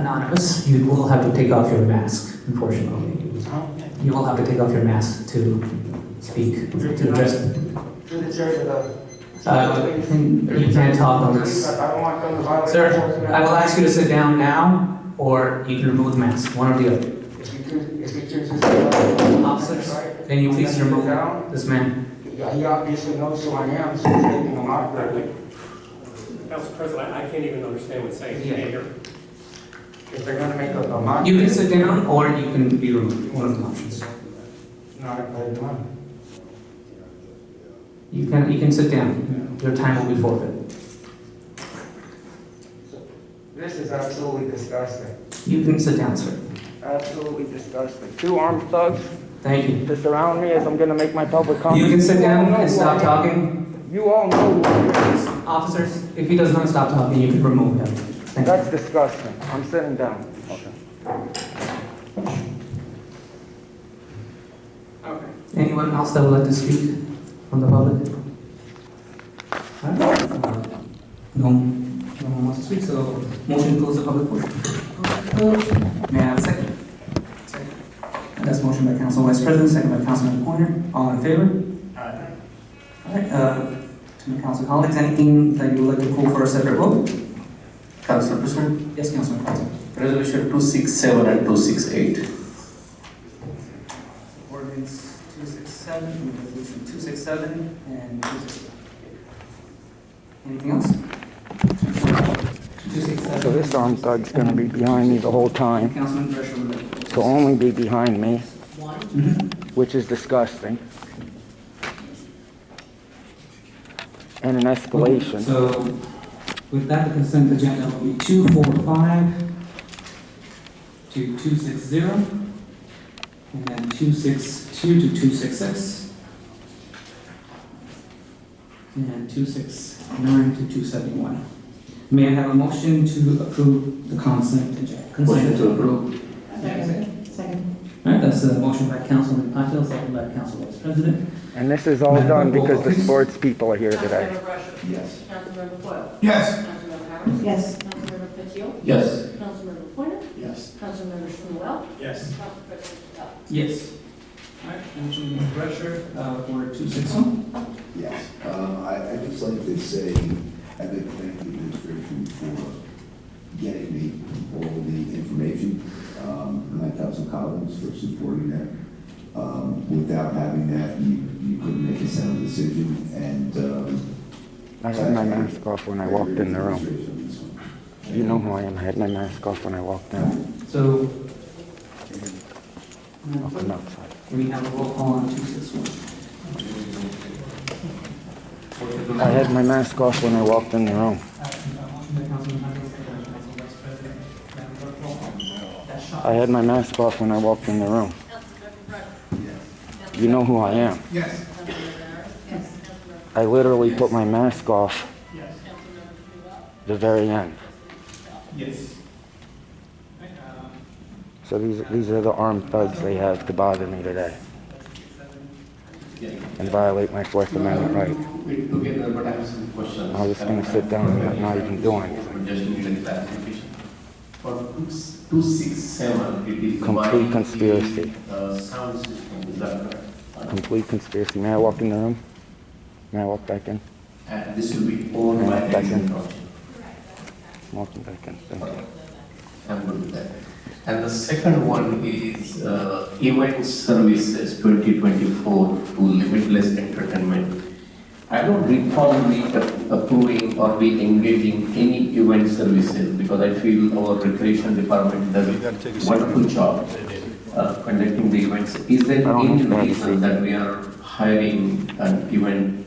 Anonymous, you will have to take off your mask, unfortunately. You will have to take off your mask to speak, to address. Through the chair to You can't talk on this. Sir, I will ask you to sit down now, or you can remove the mask, one or the other. If you choose to Officers, can you please remove this man? He obviously knows who I am, so he's making a mockery. Council President, I can't even understand what he's saying. Yeah. If they're going to make a mockery. You can sit down, or you can be removed, one of the options. No, I don't want. You can sit down. Your time will be forfeit. This is absolutely disgusting. You can sit down, sir. Absolutely disgusting. Two armed thugs Thank you. to surround me as I'm going to make my public comment. You can sit down and stop talking. You all know who I am. Officers, if he does not stop talking, you can remove him. Thank you. That's disgusting. I'm sitting down. Okay. Anyone else that would like to speak from the public? No one wants to speak, so motion to close the public portion. May I have a second? Second. And that's motion by Council Vice President, second by Councilman Pointer. All in favor? Aye. All right, to my council colleagues, anything that you would like to call for a separate vote? Councilor President, Yes, Councilman President. Resolution 267 and 268. Ordinance 267, resolution 267, and 268. Anything else? 267. So this armed thug's going to be behind me the whole time. Councilman Drescher would like to To only be behind me, Mm-hmm. which is disgusting. And an escalation. So, with that, the consent agenda will be 245 to 260, and then 262 to 266, and 269 to 271. May I have a motion to approve the consent agenda? Motion to approve. Second. All right, that's a motion by Councilman Patel, second by Council Vice President. And this is all done because the sports people are here today. Councilmember Russia. Yes. Councilmember Foyle. Yes. Councilmember Howard. Yes. Councilmember Fitzgerald. Yes. Councilmember Pointer. Yes. Councilmember Shmuel. Yes. Council President Patel. Yes. All right, Councilman Drescher for 261. Yes, I'd just like to say, I'd like to thank the administration for getting me all the information, my council colleagues for supporting that. Without having that, you couldn't make a sound decision, and I had my mask off when I walked in the room. You know who I am. I had my mask off when I walked in. So, Off and outside. we have a roll call on 261. I had my mask off when I walked in the room. I had my mask off when I walked in the room. You know who I am. Yes. I literally put my mask off the very end. Yes. So these are the armed thugs they have to bother me today and violate my Fourth Amendment right. We're together, but I have some questions. I was going to sit down and not even do anything. Just need a clarification. For 267, it is Complete buying conspiracy. the sound system, is that correct? Complete conspiracy. May I walk in the room? May I walk back in? And this will be owned by Second. Edison. I'm walking back in. Thank you. I'm good with that. And the second one is event services 2024 to limitless entertainment. I don't recall we approving or we engaging any event services because I feel our recreation department does a wonderful job conducting the events. Is there any reason that we are hiring an event?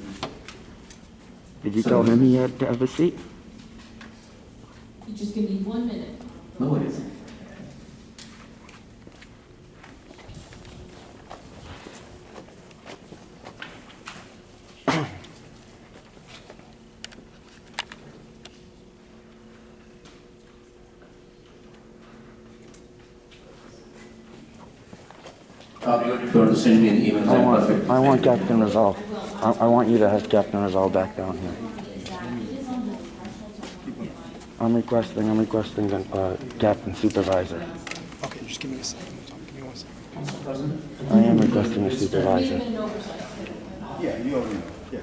Did you tell him he had to have a seat? You just give me 1 minute. No worries. If you want to send me an email, perfect. I want Captain Rizal. I want you to have Captain Rizal back down here. I'm requesting Captain Supervisor. Okay, just give me a second. Give me 1 second. Council President? I am requesting a May have supervisor. been an oversight. Yeah, you already know, yeah.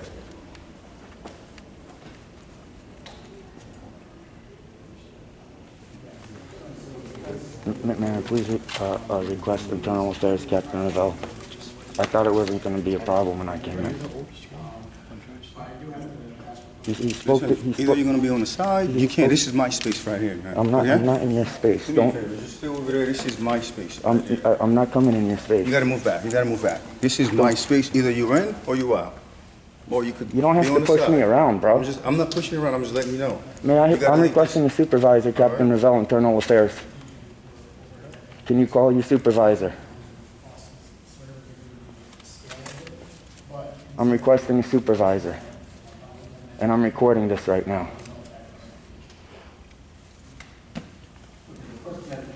May I please request internal affairs, Captain Ravel? I thought it wasn't going to be a problem when I came in. He spoke. Either you're gonna be on the side, you can't, this is my space right here, man. I'm not. Okay? I'm not in your space. Do me a Don't. favor, just stay over there, this is my space. right here. I'm not coming in your space. You gotta move back, you gotta move back. This is my space, either you're in or you out. Or you could You don't have be on to the push side. me around, bro. I'm not pushing you around, I'm just letting you know. May I? You gotta I'm leave requesting a supervisor, Captain Ravel, internal affairs. Can you call your supervisor? I'm requesting a supervisor. And I'm recording this right now.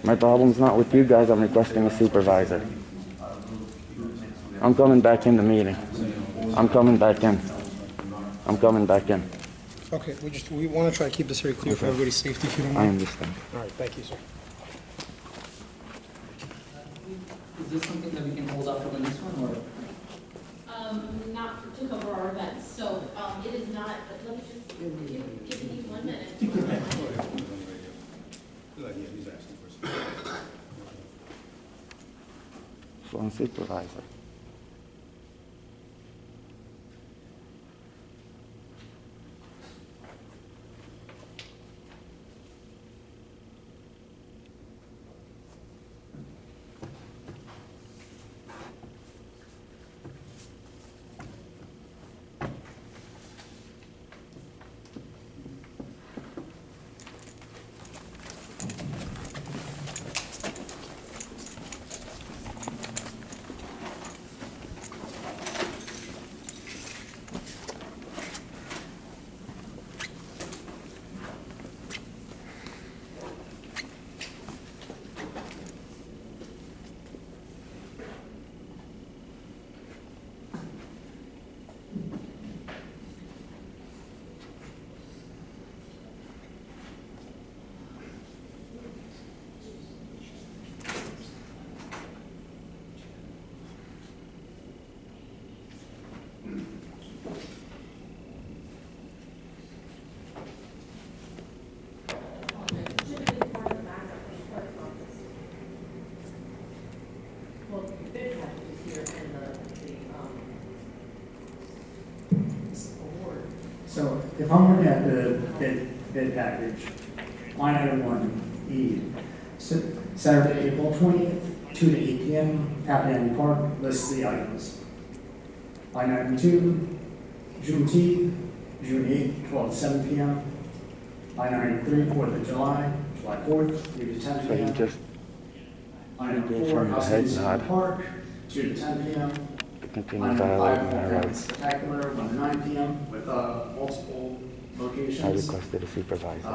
My problem's not with you guys, I'm requesting a supervisor. I'm coming back in the meeting. I'm coming back in. I'm coming back in. Okay, we want to try to keep this very clear for everybody's safety, if you don't I mind. understand. All right, thank you, sir. Is this something that we can hold up for the next one, or? Not to cover our events, so, it is not, but let me just, give me 1 minute. He's asking for some. So I'm supervisor. So if I'm looking at the bid package, line item 1E, Saturday, April 20th, 2 to 8 p.m., Papadani Park, lists the items. Line item 2, Juneteenth, June 8th, 12 to 7 p.m. Line item 3, 4th of July, July 4th, 3 to 10 So p.m. you just Line item gave 4, him the House head Music nod. Park, 2 to 10 p.m. continue Line item 5, violating my Family rights. Spectacular, 1 to 9 p.m. with multiple I locations. requested a supervisor.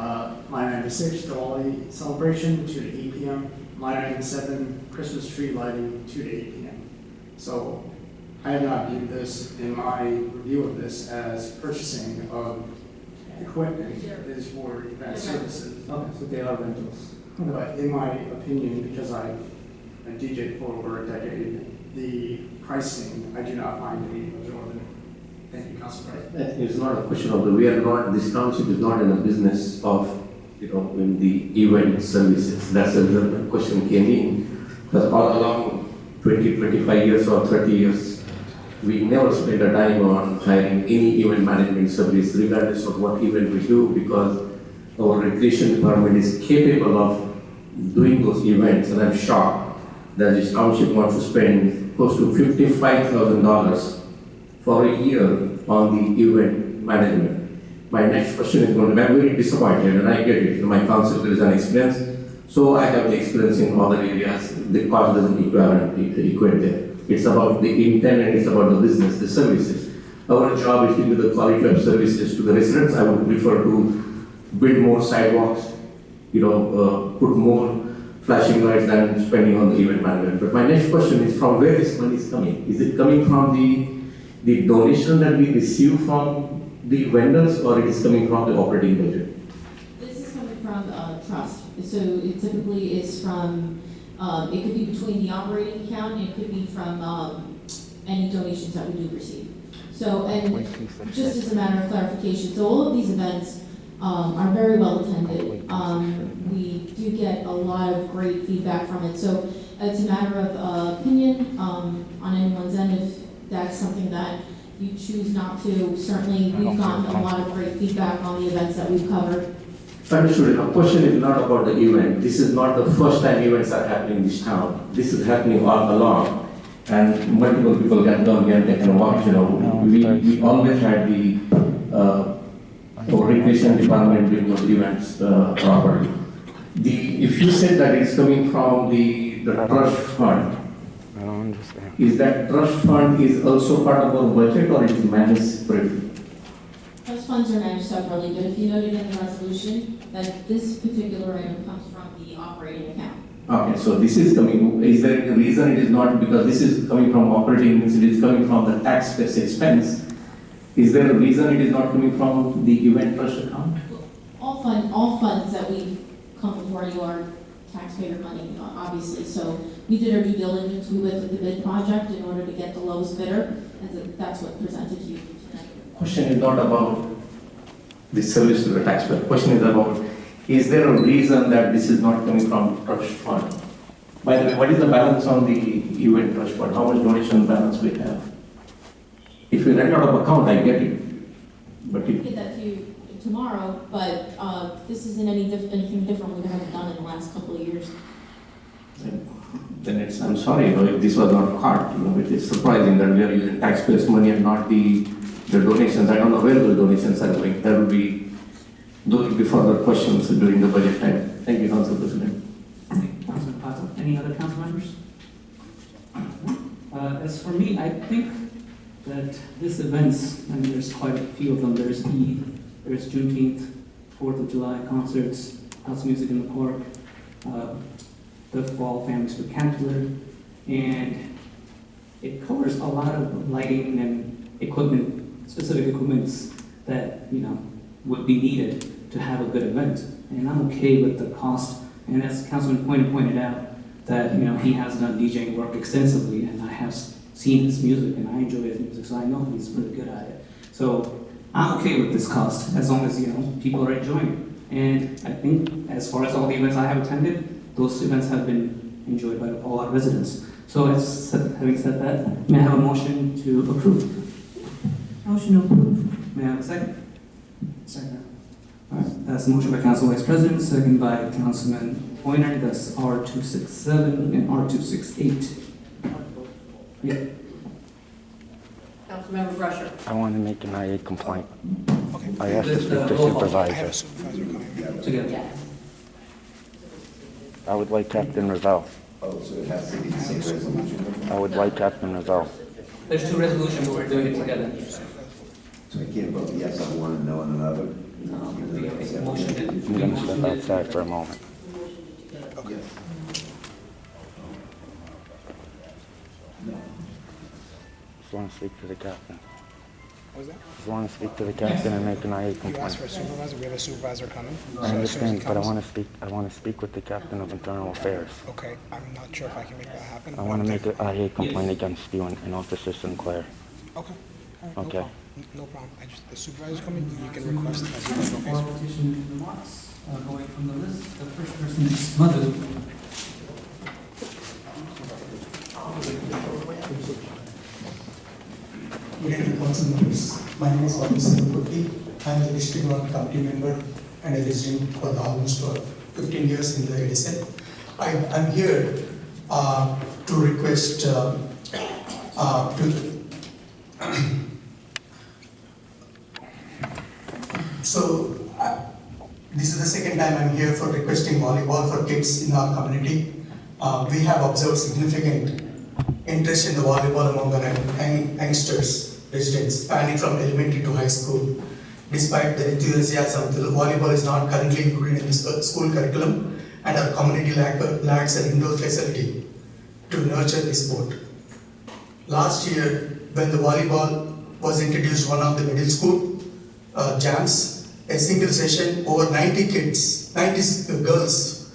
Line item 6, Diwali celebration, 2 to 8 p.m. Line item 7, Christmas tree lighting, 2 to 8 p.m. So I have not viewed this in my review of this as purchasing of equipment. It is for event services. Okay, so they are rentals. But in my opinion, because I've DJed for over a decade, the pricing, I do not find to be exorbitant. Thank you, Council President. It's not a question of we are not, this township is not in a business of, in the event services. That's the question came in. Because all along 20, 25 years or 30 years, we never spend a dime on hiring any event management service, regardless of what event we do, because our recreation department is capable of doing those events, and I'm shocked that this township wants to spend close to $55,000 for a year on the event management. My next question is going to be, I'm very disappointed, and I get it. My council is an experience, so I have the experience in other areas. The cost doesn't equate there. It's about the intent and it's about the business, the services. Our job is to give the quality of services to the residents. I would prefer to build more sidewalks, put more flashing lights than spending on the event management. But my next question is, from where this money is coming? Is it coming from the donation that we receive from the vendors, or it is coming from the operating budget? This is coming from trust. So it typically is from, it could be between the operating account, it could be from any donations that we do receive. So, and just as a matter of clarification, so all of these events are very well attended. We do get a lot of great feedback from it. So it's a matter of opinion on anyone's end if that's something that you choose not to. Certainly, we've gotten a lot of great feedback on the events that we've covered. Understood. The question is not about the event. This is not the first time events are happening in this town. This is happening all along. And multiple people can come and they can watch, you know. We always had the recreation department doing those events properly. If you said that it's coming from the trust fund, I don't understand. is that trust fund is also part of our budget or it is managed separately? Those funds are managed separately, but if you noted in the resolution that this particular item comes from the operating account. Okay, so this is coming, is there any reason it is not, because this is coming from operating, means it is coming from the taxpayer's expense. Is there a reason it is not coming from the event trust account? All funds that we come before you are taxpayer money, obviously. So we did our due diligence, we went through the bid project in order to get the lowest bidder, and that's what presented to you tonight. Question is not about the service to the taxpayer. Question is about, is there a reason that this is not coming from trust fund? By the way, what is the balance on the event trust fund? How much donation balance we have? If you rent out of account, I get it. But I'll get that to you tomorrow, but this isn't anything different we haven't done in the last couple of years. then it's, I'm sorry, you know, if this was not caught, you know, it is surprising that we are using taxpayers' money and not the donations. I don't know where the donations are going. Those will be further questions during the budget time. Thank you, Council President. Councilman Patel. Any other council members? As for me, I think that this events, I mean, there's quite a few of them. There's Eid, there's Juneteenth, 4th of July concerts, house music in the park, the Fall Family Spectacular, and it covers a lot of lighting and equipment, specific equipments that, you know, would be needed to have a good event. And I'm okay with the cost. And as Councilman pointed out, that, you know, he has done DJing work extensively, and I have seen his music, and I enjoy his music, so I know he's really good at it. So I'm okay with this cost, as long as, you know, people are enjoying it. And I think, as far as all the events I have attended, those events have been enjoyed by all our residents. So having said that, may I have a motion to approve? Motion to approve. May I have a second? Second. All right, that's a motion by Council Vice President, second by Councilman Pointer. That's R267 and R268. Yeah. Councilmember Brusher. I want to make an IA complaint. Okay. I have to speak to I have a supervisor. supervisor coming. Together. Yes. I would like Captain Ravel. Oh, so it has to be the same resolution? I would like Captain Ravel. There's two resolutions, but we're doing it together. So I can't vote yes on one and no on another? No, we make a motion. I'm going to step outside for a moment. Okay. Just want to speak to the captain. What was that? Just want to speak to the captain and make an IA You asked complaint. for a supervisor, we have a supervisor coming. So I as soon as understand, he but I comes- want to speak with the captain of internal affairs. Okay, I'm not sure if I can make that happen. I but want I'm to make definitely- an IA complaint against you and Officer Sinclair. Okay. All right, no Okay. problem. No problem. The supervisor's coming, you can request as you guys okay. Qualification remarks, going from the list. The first person is Madhu. Good evening, council members. My name is Officer Putty. I am the district one committee member and a resident for the almost 15 years in the Edison. I'm here to request this is the second time I'm here for requesting volleyball for kids in our community. We have observed significant interest in the volleyball among the youngsters, residents, spanning from elementary to high school. Despite the enthusiasm, the volleyball is not currently included in the school curriculum, and our community lacks an indoor facility to nurture the sport. Last year, when the volleyball was introduced one of the middle school jams, a single session, over 90 kids, 90 girls,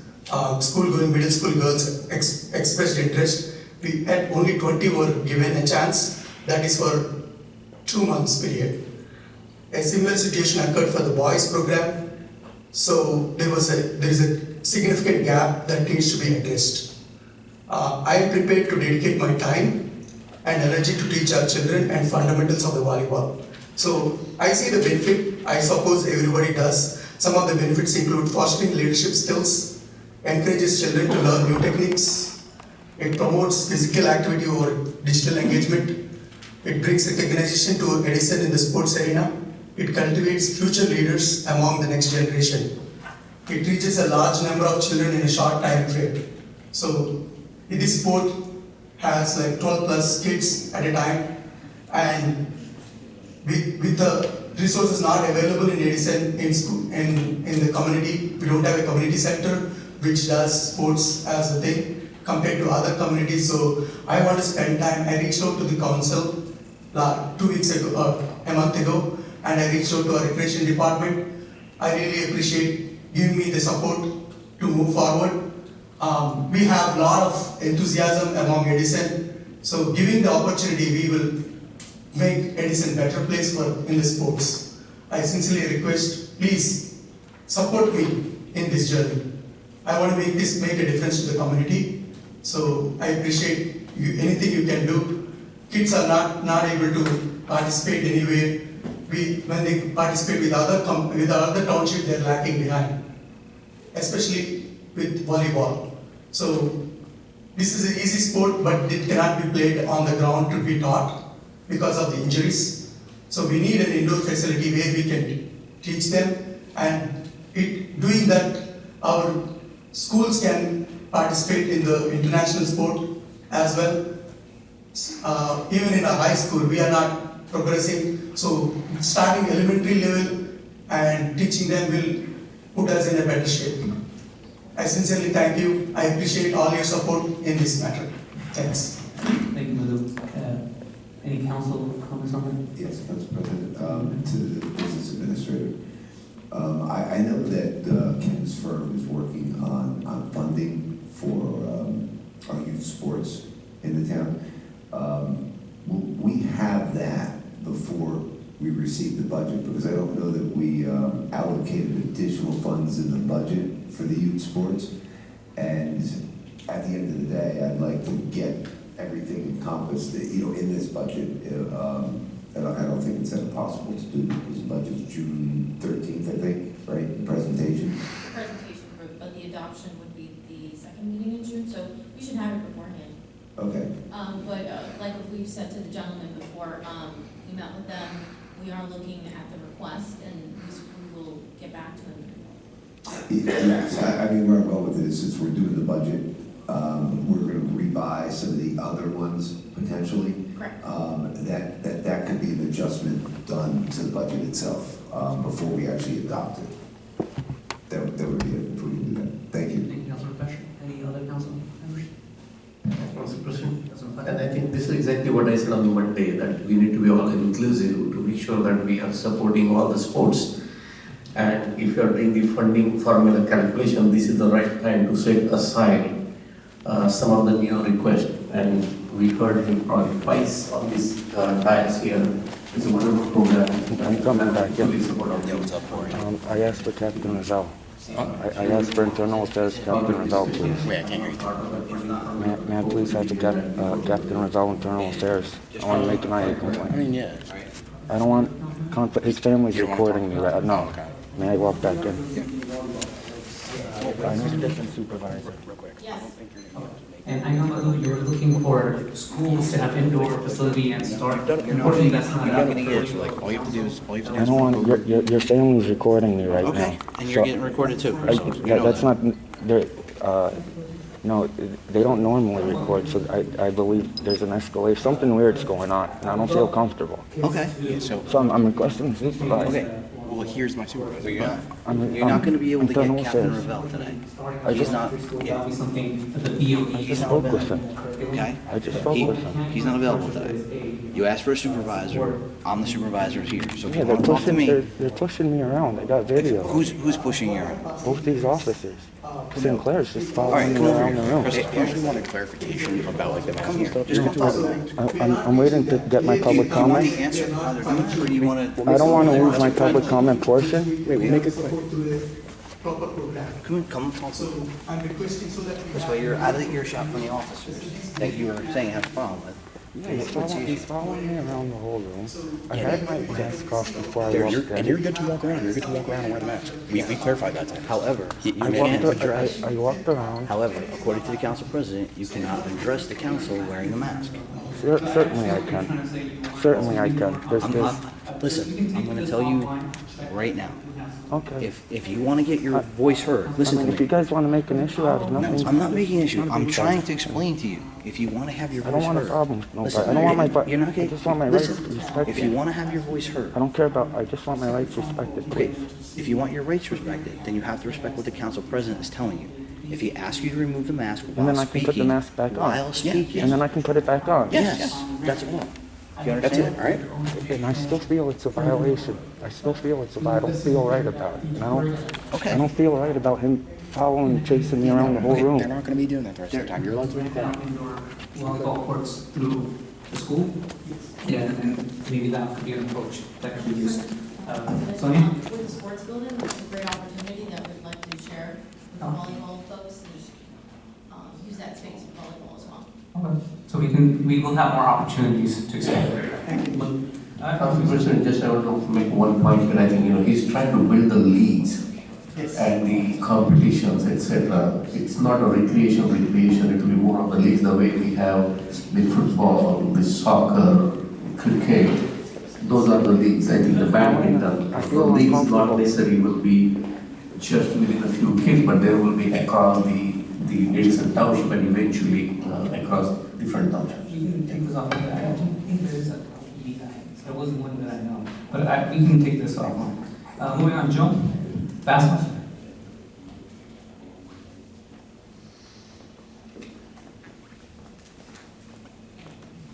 school-going middle school girls expressed interest. We had only 20 were given a chance. That is for 2 months period. A similar situation occurred for the boys program. So there is a significant gap that needs to be addressed. I am prepared to dedicate my time and energy to teach our children and fundamentals of the volleyball. So I see the benefit, I suppose everybody does. Some of the benefits include fostering leadership skills, encourages children to learn new techniques, it promotes physical activity over digital engagement, it brings recognition to Edison in the sports arena, it cultivates future leaders among the next generation. It reaches a large number of children in a short time frame. So this sport has like 12 plus kids at a time, and with the resources not available in Edison in the community, we don't have a community center which does sports as a thing compared to other communities. So I want to spend time. I reached out to the council 2 weeks ago, a month ago, and I reached out to our recreation department. I really appreciate giving me the support to move forward. We have a lot of enthusiasm among Edison, so giving the opportunity, we will make Edison a better place in the sports. I sincerely request, please support me in this journey. I want to make a difference to the community, so I appreciate anything you can do. Kids are not able to participate anywhere. When they participate with other townships, they are lacking behind, especially with volleyball. So this is an easy sport, but it cannot be played on the ground to be taught because of the injuries. So we need an indoor facility where we can teach them, and doing that, our schools can participate in the international sport as well. Even in a high school, we are not progressing. So starting elementary level and teaching them will put us in a better shape. I sincerely thank you. I appreciate all your support in this matter. Thanks. Thank you, Madhu. Any council comments on that? Yes, Council President, to the business administrator. I know that Ken's firm is working on funding for our youth sports in the town. Will we have that before we receive the budget? Because I don't know that we allocated additional funds in the budget for the youth sports. And at the end of the day, I'd like to get everything encompassed, in this budget. I don't think it's impossible to do because the budget's June 13th, I think, right? The presentation. But the adoption would be the second meeting in June, so we should have it beforehand. Okay. But like we've said to the gentleman before, we met with them. We are looking at the request, and we will get back to them. Yes, I mean, where I'm going with this, since we're doing the budget, we're going to rebuy some of the other ones potentially. Correct. That could be an adjustment done to the budget itself before we actually adopt it. That would be it if we can do that. Thank you. Thank you, Councilor Pesh. Any other council members? Council President, and I think this is exactly what I said on the Monday, that we need to be all inclusive to make sure that we are supporting all the sports. And if you are doing the funding formula calculation, this is the right time to set aside some of the new requests. And we heard him probably twice on this dais here. It's a wonderful program. I'm coming back in. Yeah, what's up, I asked for Captain Rizal. I asked for internal affairs, Captain Rizal, please. Wait, I can't hear you. May I please have the Captain Rizal internal affairs? I want to make an IA complaint. I mean, yeah. I don't want, his family's recording me right now. Okay. May I walk back in? Yeah. I need a different supervisor. Real quick. Yes. And I know, Madhu, you were looking for schools to have indoor facility and start. Unfortunately, that's not happening. Like, all you have to do is, I don't want, your family's recording me right now. Okay, and you're getting recorded too. That's not, no, they don't normally record, so I believe there's an escalation, something weird's going on, and I don't feel comfortable. Okay, yeah, so I'm requesting the supervisor. okay. Well, here's my supervisor. You're I'm not going to be able to get internal Captain affairs. Ravel today. I He's just- not. That'll Yeah. be something that the POV. I just spoke with him. Okay. I just spoke with him. He's not available today. You asked for a supervisor. I'm the supervisor here. So if Yeah, you want to talk to me, they're pushing me around. I got video. who's pushing you around? Both these officers. Sinclair's just All right, following me come over around the here. room. Chris, I actually wanted clarification about like the come here. stuff. Just come talk to me. I'm waiting to get my public Do you want comment. the answer to how they're doing it, or do you want to? I don't want to lose my public comment portion. Wait, we'll make it quick. Go through the proper program. Come talk to So me. I'm requesting so that we This have. way you're out of the earshot from the officers that you were saying have a problem with. Yeah, he's following me around the whole room. I had my mask off before I There, walked and in. you're good to walk around. You're good to walk around and wear the mask. We clarified that to him. However, you I can't walked, address. I walked around. However, according to the council president, you cannot address the council wearing a mask. Certainly I can. Certainly I can. Listen, I'm going to tell you right now. Okay. If you want to get your voice heard, listen to If you me. guys want to make an issue out of nothing, I'm not making an issue. I'm trying to explain to you. If you want to have your I voice don't want a heard, problem with nobody. listen, I don't want my you're not I getting. just want my rights Listen, respected. if you want to have your voice heard, I don't care about, I just want my rights respected, okay. please. If you want your rights respected, then you have to respect what the council president is telling you. If he asks you to remove the mask And while then I can put the speaking, mask back on. while speaking, And then I can put it back on. yes, that's all. You That's understand? it, all right? And I still feel it's a violation. I still feel I don't feel right about it. I don't feel right about him following, chasing me around the whole They're room. not going to be doing that the rest of the time. You're allowed to walk around. One of the golf courts through the school. Yeah, and maybe that could be an approach that could be used. Sonia? With the sports building, it's a great opportunity that we'd like to share with the volleyball folks, and use that space for volleyball as well. Okay. So we will have more opportunities to expand. Council President, just I want to make one point here. I think, he's trying to build the leagues and the competitions, etc. It's not a recreation, it will be more of the leagues, the way we have the football, the soccer, cricket. Those are the leagues. I think the badminton, the leagues not necessarily will be just within a few kids, but there will be across the Edison township and eventually across different townships. We can take this off. I don't think there is a league. There wasn't one that I know. But we can take this offline. Moving on, Joe. Fast one.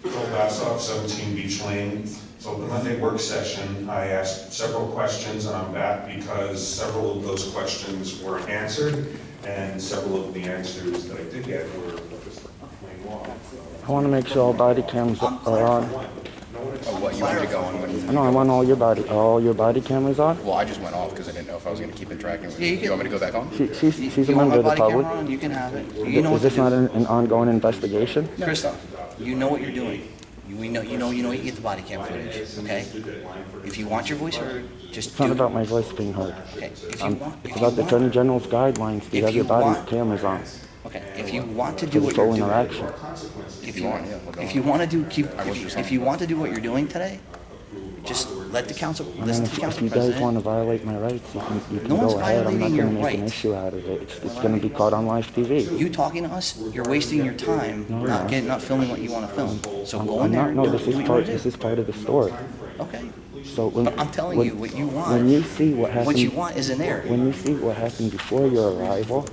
Joel Bassoff, 17 Beach Lane. So the Monday work session, I asked several questions, and I'm back because several of those questions weren't answered, and several of the answers that I did get were just plain wrong. I want to make sure all body cams are on. Oh, what, you want me to go on when? No, I want all your body cameras on. Well, I just went off because I didn't know if I was going to keep interacting with Yeah, you. you You want me to go back on? She's a You want member my of the body public. camera on? You can have it. You know Is what this to not do. an ongoing investigation? Chris, you know what you're doing. You know you get the body cam footage, okay? If you want your voice heard, just It's do not it. about my voice being heard. Okay, if you want, It's about the Attorney General's guidelines to If have your you body want- cameras on. okay, if you want to do For what full you're doing, interaction. if you want, yeah, we'll go if on. you want to do just if you want to do what you're doing today, just let the council I mean, listen to if the council you guys president. want to violate my rights, you can No one's go ahead. I'm not violating your going to make an rights. issue out of it. It's going to be caught on live TV. You talking to us, you're wasting your time not filming what you want to film. So go in I'm there not. and No, do this what is you part. want to This do. is part of the story. Okay. So when But I'm telling when- you what you want. When you see what happened, What you want is in there. when you see what happened before your arrival,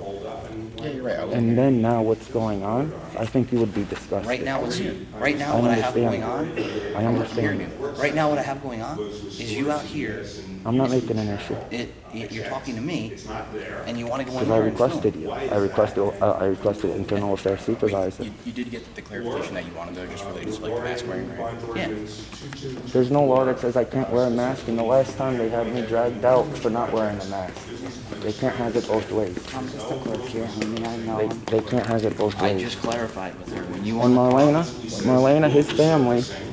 Yeah, you're right. I will. and then now what's going on, I think you would be disgusted. Right now, what I have understand. going on. I understand. Right now, what I have going on is you out here. I'm not making an issue. You're talking to me, and you want to go in Because I there and requested film. you. I requested internal affairs supervisor. You did get the clarification that you wanted though, just related to like the mask wearing, right? Yeah. There's no law that says I can't wear a mask, and the last time they had me dragged out for not wearing a mask. They can't have it both ways. I'm just a clerk here. I mean, I know him. They can't have it both I ways. just clarified with her. When you And want to Marlena,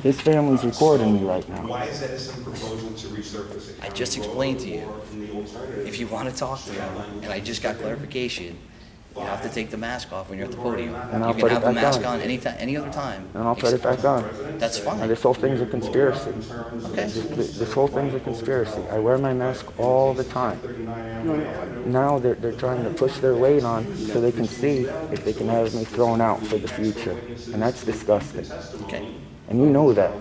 his family's recording me right now. Why is Edison proposing to resurface it? I just explained to you. If you want to talk to them, and I just got clarification, you have to take the mask off when you're at the podium. And I'll You put can it have the back mask on. on any other time. And I'll put it back on. That's And fine. this whole thing's a conspiracy. Okay. This whole thing's a conspiracy. I wear my mask all the time. Now they're trying to push their weight on so they can see if they can have me thrown out for the future. And that's disgusting. Okay. And you know that.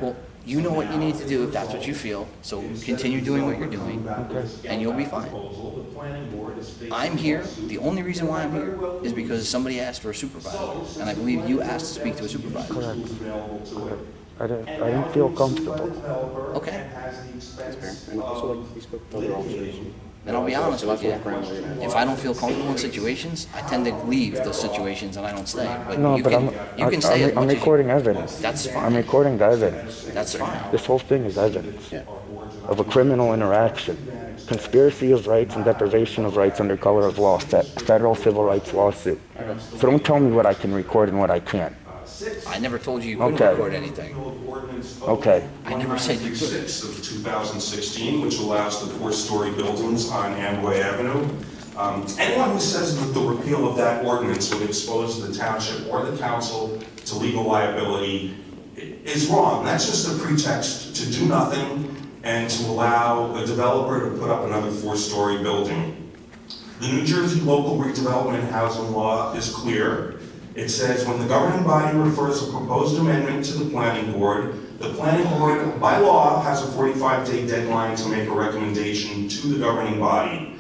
Well, you know what you need to do if that's what you feel. So continue doing what you're doing, and you'll be fine. I'm here. The only reason why I'm here is because somebody asked for a supervisor, and I believe you asked to speak to a supervisor. Correct. I didn't feel comfortable. Okay. And also, like, you spoke to other officers. Then I'll be honest with you. If I don't feel comfortable in situations, I tend to leave those situations and I don't stay. But No, you but can stay as much I'm as recording evidence. That's fine. I'm recording the evidence. That's fine. This whole thing is evidence of a criminal interaction. Conspiracy of rights and deprivation of rights under color of law, federal civil rights lawsuit. So don't tell me what I can record and what I can't. I never told you you couldn't Okay. record anything. Okay. I never said you could. 6 of 2016, which allows the 4-story buildings on Amboy Avenue. Anyone who says that the repeal of that ordinance would expose the township or the council to legal liability is wrong. That's just a pretext to do nothing and to allow a developer to put up another 4-story building. The New Jersey Local Redevelopment and Housing Law is clear. It says when the governing body refers a proposed amendment to the planning board, the planning board, by law, has a 45-day deadline to make a recommendation to the governing body.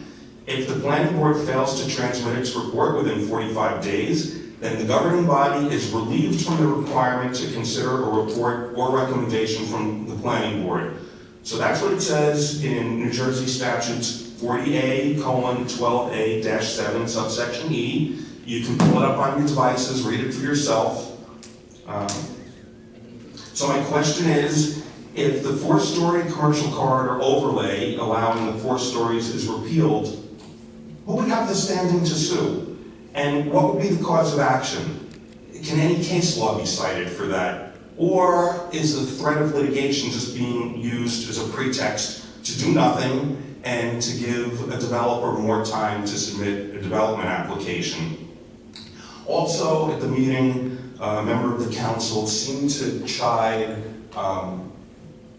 If the planning board fails to transmit its report within 45 days, then the governing body is relieved from the requirement to consider a report or recommendation from the planning board. So that's what it says in New Jersey statutes 40A:12A-7 subsection E. You can pull it up on your devices, read it for yourself. So my question is, if the 4-story commercial corridor overlay allowing the 4 stories is repealed, who would have the standing to sue? And what would be the cause of action? Can any case law be cited for that? Or is the threat of litigation just being used as a pretext to do nothing and to give a developer more time to submit a development application? Also, at the meeting, a member of the council seemed to chide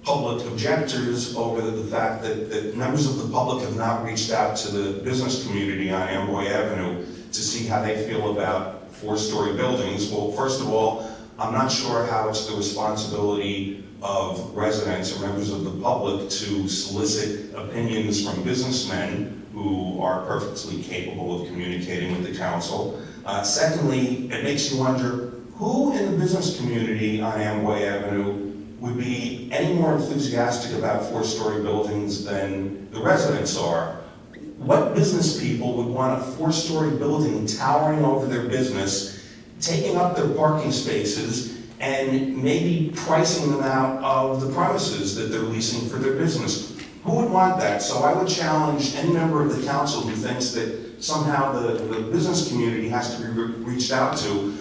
public objectors over the fact that members of the public have not reached out to the business community on Amboy Avenue to see how they feel about 4-story buildings. Well, first of all, I'm not sure how it's the responsibility of residents or members of the public to solicit opinions from businessmen who are perfectly capable of communicating with the council. Secondly, it makes you wonder who in the business community on Amboy Avenue would be any more enthusiastic about 4-story buildings than the residents are. What business people would want a 4-story building towering over their business, taking up their parking spaces, and maybe pricing them out of the premises that they're leasing for their business? Who would want that? So I would challenge any member of the council who thinks that somehow the business community has to be reached out to.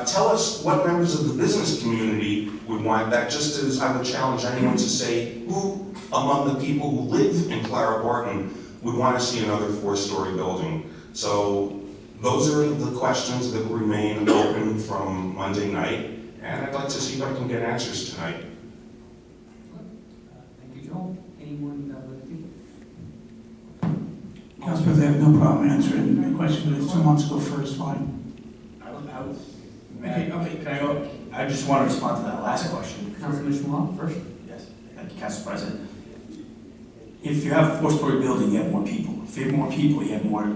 Tell us what members of the business community would want that, just as I would challenge anyone to say who among the people who live in Clara Barton would want to see another 4-story building. So those are the questions that remain open from Monday night, and I'd like to see if I can get answers tonight. Thank you, Joel. Anyone that would be? Council President, I have no problem answering the question, but if someone wants to go first, fine. Okay, can I go? I just want to respond to that last question. Councilman Schmuck first. Yes, thank you, Council President. If you have a 4-story building, you have more people. If you have more people, you have more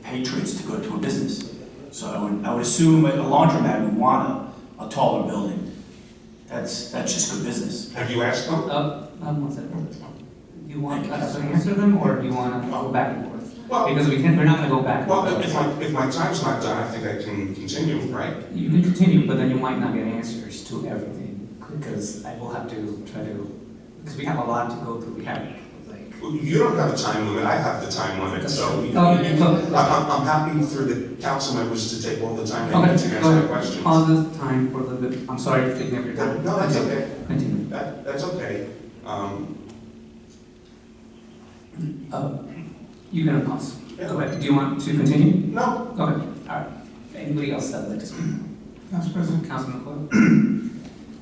patrons to go to a business. So I would assume a laundromat would want a taller building. That's just good business. Have you asked them? One second. Do you want us to answer them, or do you want to go back and forth? Well, because we're not going to go back and forth. Well, if my time's not done, I think I can continue, right? You can continue, but then you might not get answers to everything, because I will have to try to, because we have a lot to go through. We have, like... You don't have a time limit, I have the time limit, so I'm happy for the council members to take all the time they need to answer the questions. Pause this time for a little bit. I'm sorry for taking up your time. No, that's okay. Continue. That's okay. You're going to pause. Yeah. Go ahead. Do you want to continue? No. Okay. All right. Anybody else that would like to speak? Council President. Councilman Cole?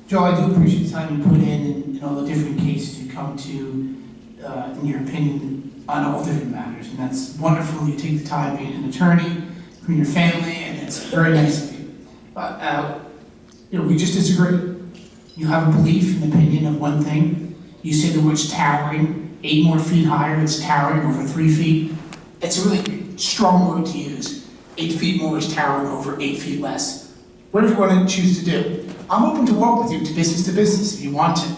Joe, I do appreciate the time you put in and all the different cases you come to, in your opinion, on all different matters. And that's wonderful. You take the time being an attorney, from your family, and it's very nice of you. But, we just disagree. You have a belief and opinion of one thing. You say the word's towering. 8 more feet higher, it's towering over 3 feet. It's a really strong word to use. 8 feet more is towering over 8 feet less. Whatever you want to choose to do. I'm open to work with you to business if you want to.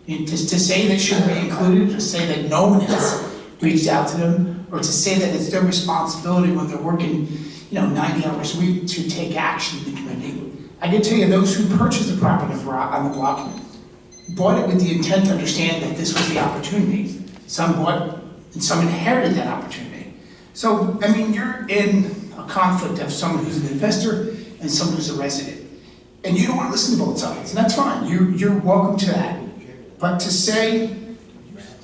And to say they shouldn't be included, or say that no one has reached out to them, or to say that it's their responsibility when they're working, 90 hours a week to take action in the community. I can tell you, those who purchased the property on the block bought it with the intent to understand that this was the opportunity. Some bought, and some inherited that opportunity. So, you're in a conflict of someone who's an investor and someone who's a resident. And you don't want to listen to both sides, and that's fine. You're welcome to that. But to say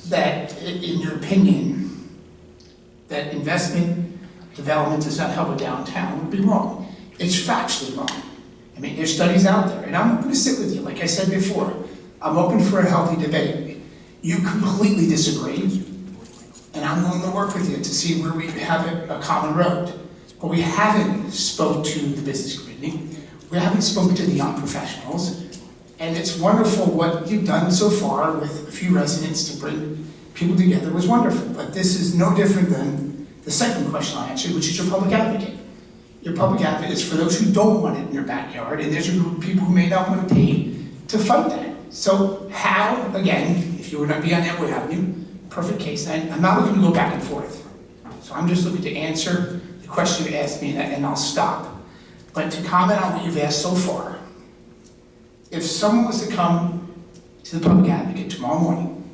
that, in your opinion, that investment development does not help a downtown would be wrong. It's factually wrong. There's studies out there, and I'm open to sit with you. Like I said before, I'm open for a healthy debate. You completely disagree, and I'm willing to work with you to see where we have a common road. But we haven't spoke to the business community. We haven't spoken to the young professionals. And it's wonderful what you've done so far with a few residents to bring people together was wonderful. But this is no different than the second question I answered, which is your public advocate. Your public advocate is for those who don't want it in their backyard, and there's a group of people who may not want to pay to fight that. So how, again, if you were to be on Edward Avenue, perfect case, and I'm not looking to go back and forth. So I'm just looking to answer the question you asked me, and I'll stop. But to comment on what you've asked so far, if someone was to come to the public advocate tomorrow morning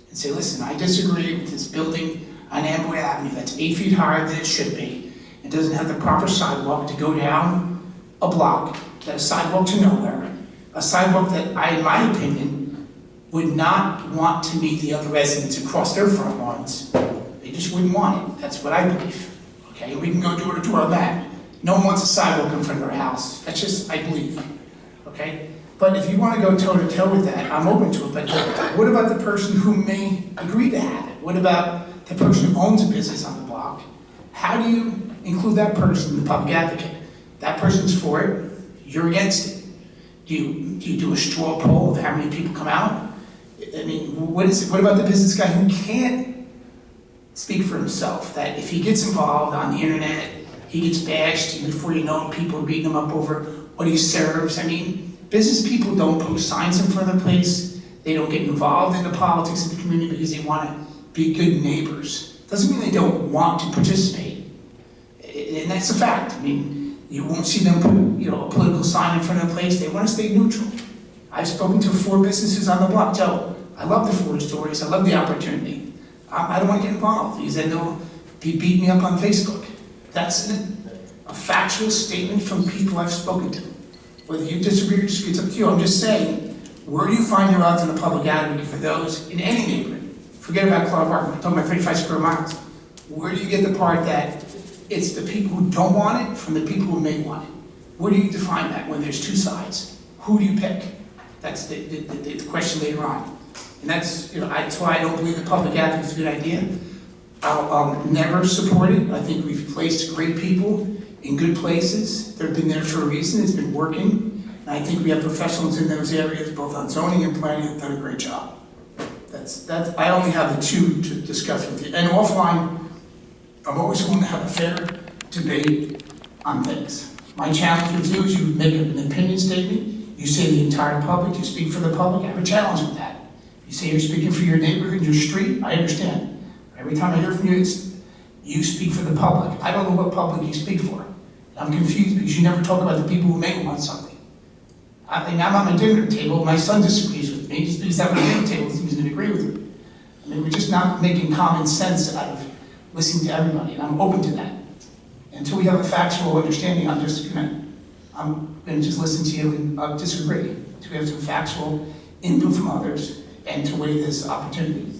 and say, listen, I disagree with this building on Amboy Avenue that's 8 feet higher than it should be, and doesn't have the proper sidewalk to go down a block, that a sidewalk to nowhere, a sidewalk that I, in my opinion, would not want to meet the other residents across their front lawns. They just wouldn't want it. That's what I believe. Okay, we can go door to door on that. No one wants a sidewalk in front of their house. That's just, I believe. Okay? But if you want to go toe-to-toe with that, I'm open to it. But what about the person who may agree to have it? What about the person who owns a business on the block? How do you include that person in the public advocate? That person's for it, you're against it. Do you do a straw poll of how many people come out? What about the business guy who can't speak for himself? That if he gets involved on the internet, he gets bashed, and before you know it, people are beating him up over what he serves. Business people don't post signs in front of the place. They don't get involved in the politics of the community because they want to be good neighbors. Doesn't mean they don't want to participate. And that's a fact. You won't see them put a political sign in front of the place. They want to stay neutral. I've spoken to 4 businesses on the block. Joe, I love the 4 stories. I love the opportunity. I don't want to get involved because then they'll be beating me up on Facebook. That's a factual statement from people I've spoken to. Whether you disagree or disagree, it's up to you. I'm just saying, where do you find your odds in a public advocate for those in any neighborhood? Forget about Clark Park, I'm talking about 35 square miles. Where do you get the part that it's the people who don't want it from the people who may want it? Where do you define that when there's 2 sides? Who do you pick? That's the question later on. And that's why I don't believe the public advocate is a good idea. I'll never support it. I think we've placed great people in good places. They've been there for a reason. It's been working. And I think we have professionals in those areas, both on zoning and planning, that have done a great job. I only have the 2 to discuss with you. And offline, I'm always going to have a fair debate on things. My challenge with you is you make an opinion statement, you say the entire public, you speak for the public. I have a challenge with that. You say you're speaking for your neighborhood, your street, I understand. Every time I hear from you, it's you speak for the public. I don't know what public you speak for. I'm confused because you never talk about the people who may want something. I'm on my dinner table, my son disagrees with me, just because I'm at the dinner table doesn't mean he's going to agree with me. We're just not making common sense out of listening to everybody, and I'm open to that. Until we have a factual understanding, I'm going to just listen to you and disagree. Until we have some factual input from others and to weigh this opportunity.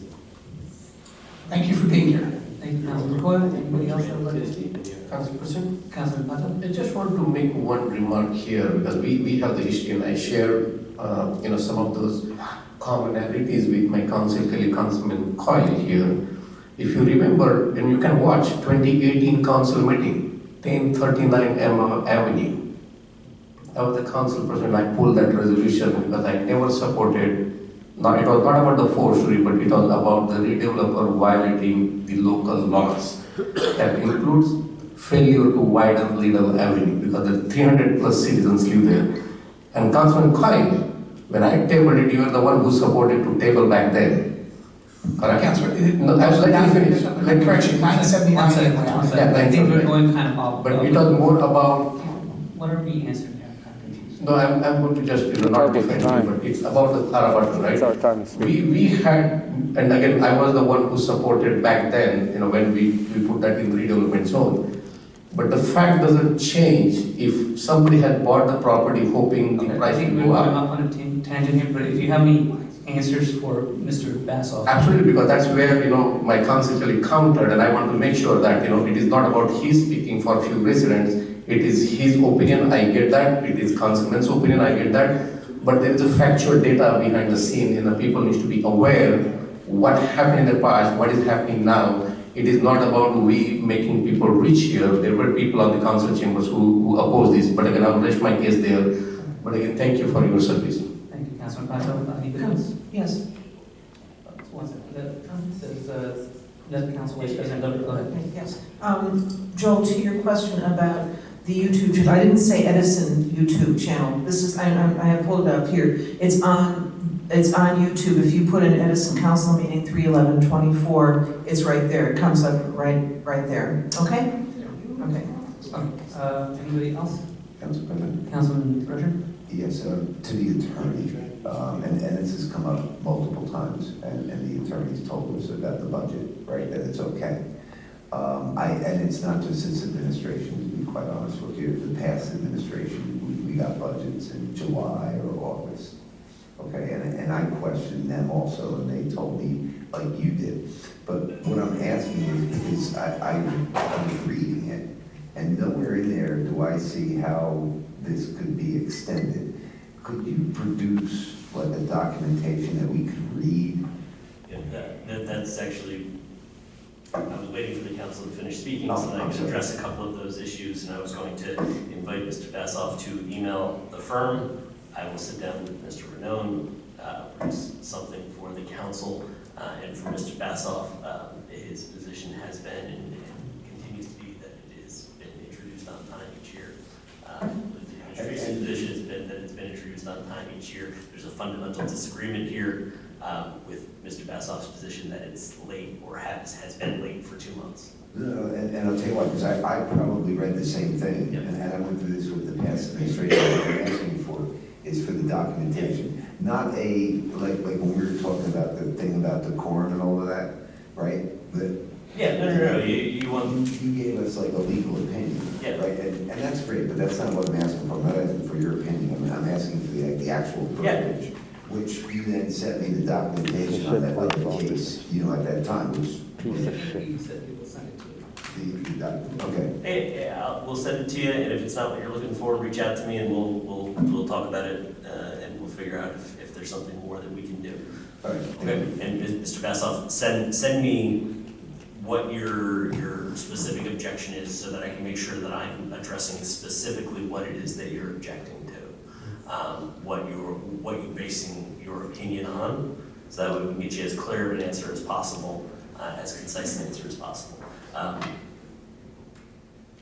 Thank you for being here. Thank you, Councilor McCoy. Anybody else that would like to speak? Council President? Councilor Mata? I just want to make one remark here because we have the history and I share some of those commonalities with my council colleague Councilman Coyle here. If you remember, and you can watch 2018 council meeting, 1039 Avenue. I was the council president, I pulled that resolution because I never supported. Now, it was not about the 4-story, but it was about the redeveloper violating the local laws. That includes failure to widen Lidl Avenue because the 300+ citizens live there. And Councilman Coyne, when I tabled it, you were the one who supported to table back then. Correct? Councilor, No, let me finish. Let me correction, 979. One second. Yeah, I think we're going kind of off. But it was more about, What are we answering here? I'm kind of confused. no, I'm going to just, not defend you, but it's about the Thara button, right? It's our time to speak. We had, and again, I was the one who supported back then, when we put that in redevelopment zone. But the fact doesn't change if somebody had bought the property hoping the I price think would we're go going up. off on a tangent here, but if you have any answers for Mr. Bassoff. Absolutely, because that's where, my conceptually countered, and I want to make sure that, it is not about he speaking for a few residents, it is his opinion, I get that, it is Councilman's opinion, I get that, but there is a factual data behind the scene, and the people need to be aware what happened in the past, what is happening now. It is not about we making people rich here. There were people on the council chambers who oppose this, but again, I'll rest my case there. But again, thank you for your service. Thank you, Councilman Pato. Anybody else? Yes. One second. Does Council Vice President Dover, go ahead. Yes. Joel, to your question about the YouTube channel, I didn't say Edison YouTube channel. This is, I have pulled it up here. It's on YouTube. If you put in Edison Council Meeting 3/11/24, it's right there. It comes up right there. Okay? Okay. Anybody else? Council President? Councilman Berger? Yes, to the attorney, and this has come up multiple times, and the attorney's told us about the budget, right, that it's okay. And it's not just this administration, to be quite honest with you, the past administration, we got budgets in July or August. Okay, and I questioned them also, and they told me, like you did. But what I'm asking is, because I was reading it, and nowhere in there do I see how this could be extended. Could you produce, like, a documentation that we could read? Yeah, that's actually, I was waiting for the council to finish speaking so that I could address a couple of those issues, and I was going to invite Mr. Bassoff to email the firm. I will sit down with Mr. Renone, produce something for the council, and for Mr. Bassoff, his position has been and continues to be that it has been introduced on time each year. The administration's position has been that it's been introduced on time each year. There's a fundamental disagreement here with Mr. Bassoff's position that it's late or has been late for 2 months. No, and I'll tell you why, because I probably read the same thing, and I went through this with the past administration. What I'm asking for is for the documentation, not like when we were talking about the thing about the quorum and all of that, right? Yeah, no. You want... You gave us like a legal opinion, right? And that's great, but that's not what I'm asking for. I'm not asking for your opinion. I'm asking for the actual verbiage, which you then sent me the documentation on that, like the case, at that time, which... Okay. We'll send it to you, and if it's not what you're looking for, reach out to me, and we'll talk about it, and we'll figure out if there's something more that we can do. All right. Okay. And Mr. Bassoff, send me what your specific objection is, so that I can make sure that I'm addressing specifically what it is that you're objecting to, what you're basing your opinion on, so that way we can get you as clear of an answer as possible, as concise an answer as possible.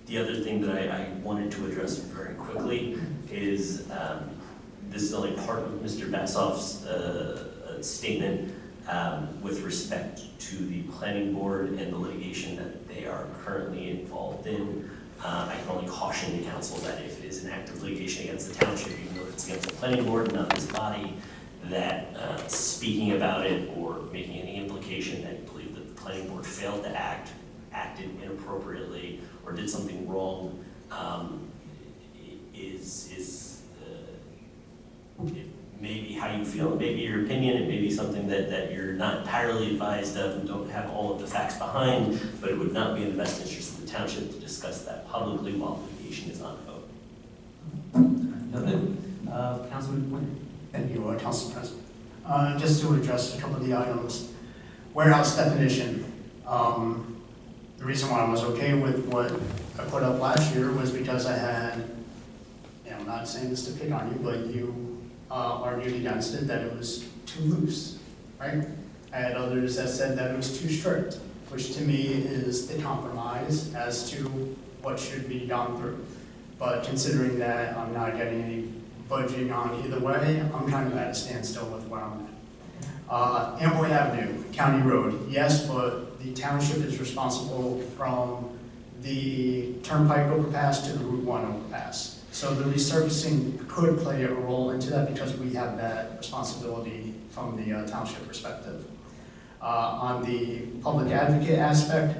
The other thing that I wanted to address very quickly is this is only part of Mr. Bassoff's statement with respect to the planning board and the litigation that they are currently involved in. I can only caution the council that if it is an active litigation against the township, even though it's against the planning board, not this body, that speaking about it or making any implication that you believe that the planning board failed to acted inappropriately, or did something wrong, maybe how you feel, maybe your opinion, it may be something that you're not entirely advised of and don't have all of the facts behind, but it would not be in the best interest of the township to discuss that publicly while litigation is ongoing. Councilman Pointer. Thank you, Council President. Just to address a couple of the items. Warehouse definition. The reason why I was okay with what I put up last year was because I had, I'm not saying this to pick on you, but you argued against it, that it was too loose, right? I had others that said that it was too strict, which to me is the compromise as to what should be gone through. But considering that I'm not getting any budging on either way. I'm kind of at a standstill with where I'm at. Amboy Avenue, County Road, yes, but the township is responsible from the Turnpike overpass to the Route 1 overpass. So the resurfacing could play a role into that because we have that responsibility from the township perspective. On the public advocate aspect,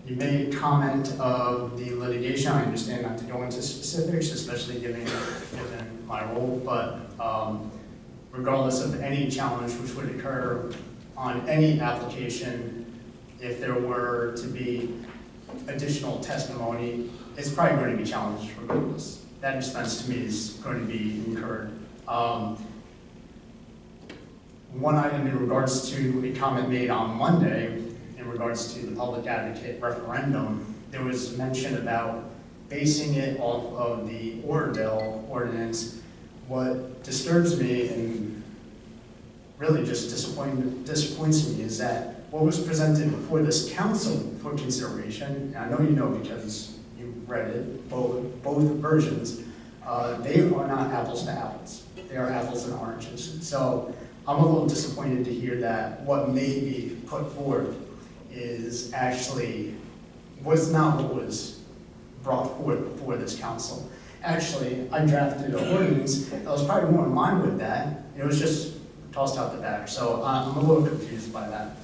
you made comment of the litigation. I understand not to go into specifics, especially given my role, but regardless of any challenge which would occur on any application, if there were to be additional testimony, it's probably going to be challenged regardless. That expense to me is going to be incurred. One item in regards to a comment made on Monday in regards to the public advocate referendum, there was mention about basing it off of the Oradell ordinance. What disturbs me and really just disappoints me is that what was presented before this council for consideration, and I know you know because you read it, both versions, they are not apples to apples. They are apples and oranges. So I'm a little disappointed to hear that what may be put forth is actually was not what was brought forth before this council. Actually, I drafted an ordinance that was probably more in line with that. It was just tossed out the back. So I'm a little confused by that.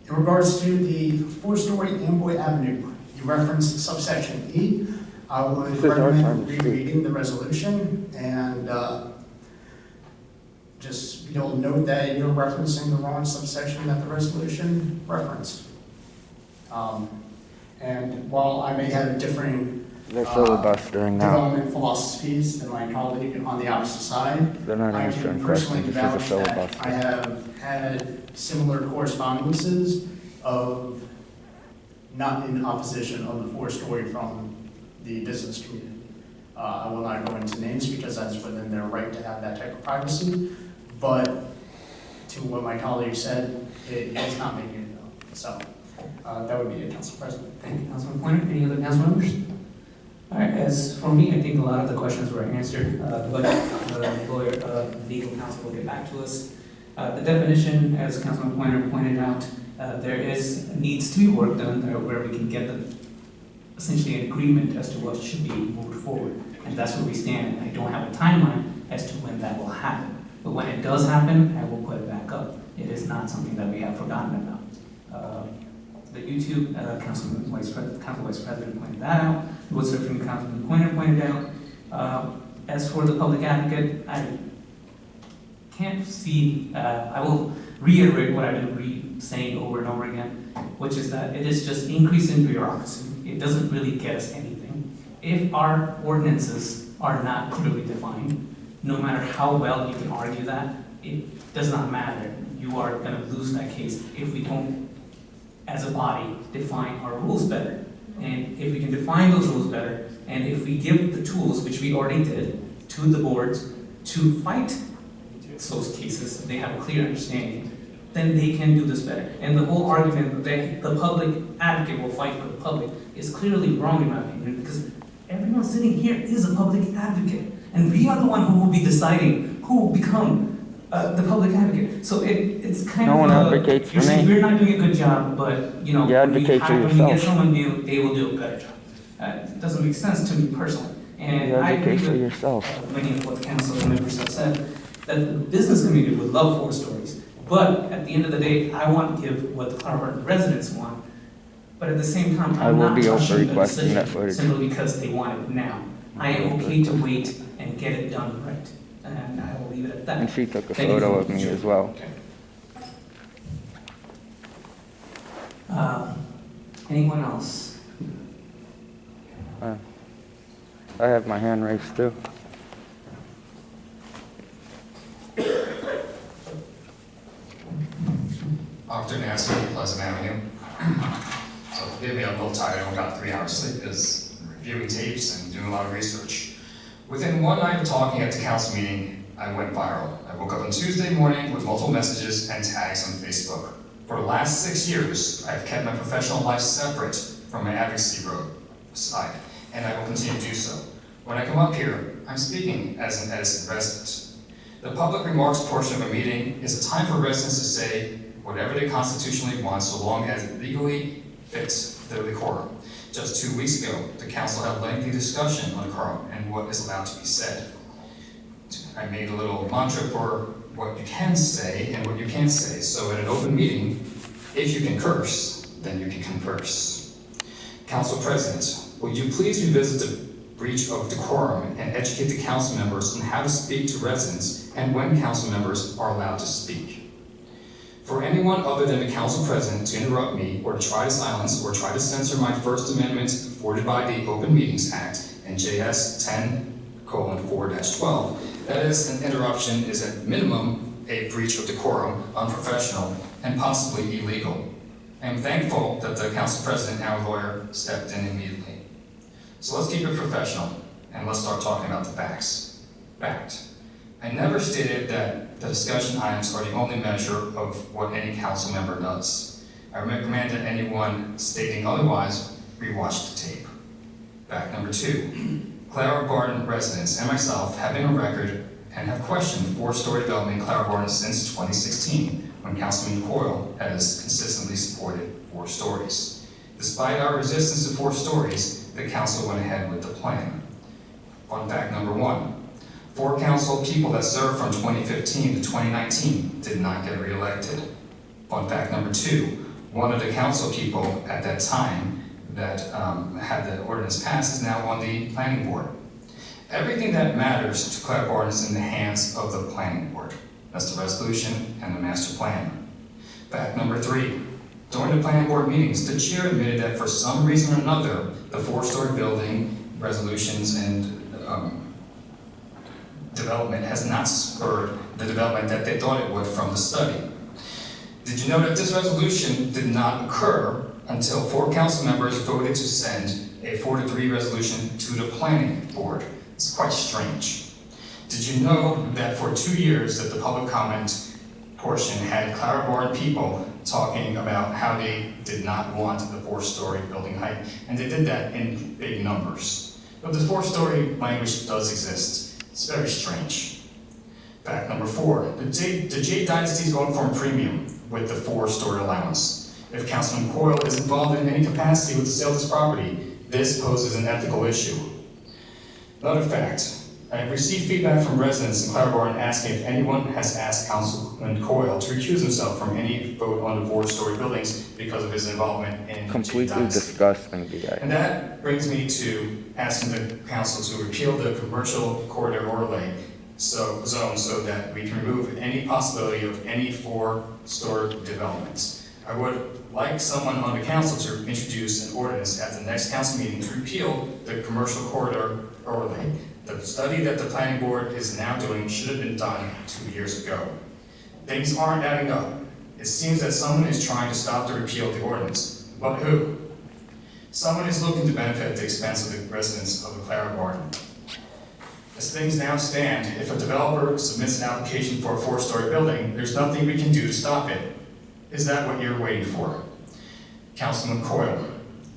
In regards to the 4-story Amboy Avenue, you referenced subsection E. I would recommend rereading the resolution and just you'll note that you're referencing the wrong subsection that the resolution referenced. And while I may have differing development philosophies than my colleague on the opposite side, They're not I answering can personally questions. This is a vouch that filibuster. I have had similar correspondences of not in opposition of the 4-story from the business community. I will not go into names because that's within their right to have that type of privacy, but to what my colleague said, it is not making it known. So that would be it, Council President. Thank you, Councilman Pointer. Any other council members? All right, as for me, I think a lot of the questions were answered. The legal counsel will get back to us. The definition, as Councilman Pointer pointed out, needs to be work done where we can get essentially an agreement as to what should be moved forward. And that's where we stand. I don't have a timeline as to when that will happen. But when it does happen, I will put it back up. It is not something that we have forgotten about. The YouTube, Council Vice President pointed that out. Wood Surfing Councilman Pointer pointed out. As for the public advocate, I can't see, I will reiterate what I've been saying over and over again, which is that it is just increase in bureaucracy. It doesn't really get us anything. If our ordinances are not clearly defined, no matter how well you can argue that, it does not matter. You are going to lose that case if we don't, as a body, define our rules better. And if we can define those rules better, and if we give the tools, which we already did, to the boards to fight those cases, they have a clear understanding, then they can do this better. And the whole argument that the public advocate will fight for the public is clearly wrong in my opinion, because everyone sitting here is a public advocate. And we are the one who will be deciding who will become the public advocate. So it's kind of no one advocates for me. We're not doing a good job, but you know, you advocate for yourself. When we get someone new, they will do a better job. It doesn't make sense to me personally. And I agree with yourself. Many of what the council members have said, that the business community would love 4 stories. But at the end of the day, I want to give what the Claremont residents want. But at the same time, I'm not rushing the decision simply because they want it now. I am okay to wait and get it done right. And I will leave it at that. And she took a photo of me as well. Anyone else? I have my hand raised too. Octor Nasty, Pleasant Avenue. So forgive me, I'm a little tired. I only got 3 hours sleep because I'm reviewing tapes and doing a lot of research. Within one night of talking at the council meeting, I went viral. I woke up on Tuesday morning with multiple messages and tags on Facebook. For the last 6 years, I've kept my professional life separate from my advocacy side, and I will continue to do so. When I come up here, I'm speaking as an Edison resident. The public remarks portion of a meeting is a time for residents to say whatever they constitutionally want so long as it legally fits the decorum. Just 2 weeks ago, the council had a lengthy discussion on decorum and what is allowed to be said. I made a little mantra for what you can say and what you can't say. So at an open meeting, if you can curse, then you can converse. Council President, would you please revisit the breach of decorum and educate the council members on how to speak to residents and when council members are allowed to speak? For anyone other than the council president to interrupt me or to try to silence or try to censor my First Amendment afforded by the Open Meetings Act and JS 10:4-12, that is, an interruption is at minimum a breach of decorum, unprofessional, and possibly illegal. I am thankful that the council president, our lawyer, stepped in immediately. So let's keep it professional, and let's start talking about the facts. Fact. I never stated that the discussion items are the only measure of what any council member does. I recommend that anyone stating otherwise rewatch the tape. Fact number 2. Clara Barton residents and myself have been on record and have questioned 4-story development in Clara Barton since 2016, when Councilman Coyle has consistently supported 4 stories. Despite our resistance to 4 stories, the council went ahead with the plan. Fun fact number 1, 4 council people that served from 2015 to 2019 did not get reelected. Fun fact number 2, one of the council people at that time that had the ordinance passed is now on the planning board. Everything that matters to Clara Barton is in the hands of the planning board. That's the resolution and the master plan. Fact number 3, during the planning board meetings, the chair admitted that for some reason or another, the 4-story building resolutions and development has not spurred the development that they thought it would from the study. Did you know that this resolution did not occur until 4 council members voted to send a 4-3 resolution to the planning board? It's quite strange. Did you know that for 2 years that the public comment portion had Clara Barton people talking about how they did not want the 4-story building height, and they did that in big numbers. But the 4-story language does exist. It's very strange. Fact number 4, the J Dynasty is going for a premium with the 4-story allowance. If Councilman Coyle is involved in any capacity with the sale of this property, this poses an ethical issue. Another fact, I have received feedback from residents in Clara Barton asking if anyone has asked Councilman Coyle to recuse himself from any vote on the 4-story buildings because of his involvement in Completely disgusting, BA. And that brings me to asking the council to repeal the commercial corridor overlay zone so that we can remove any possibility of any 4-story developments. I would like someone on the council to introduce an ordinance at the next council meeting to repeal the commercial corridor overlay. The study that the planning board is now doing should have been done 2 years ago. Things aren't adding up. It seems that someone is trying to stop the repeal of the ordinance. But who? Someone is looking to benefit at the expense of the residents of the Clara Barton. As things now stand, if a developer submits an application for a 4-story building, there's nothing we can do to stop it. Is that what you're waiting for? Councilman Coyle,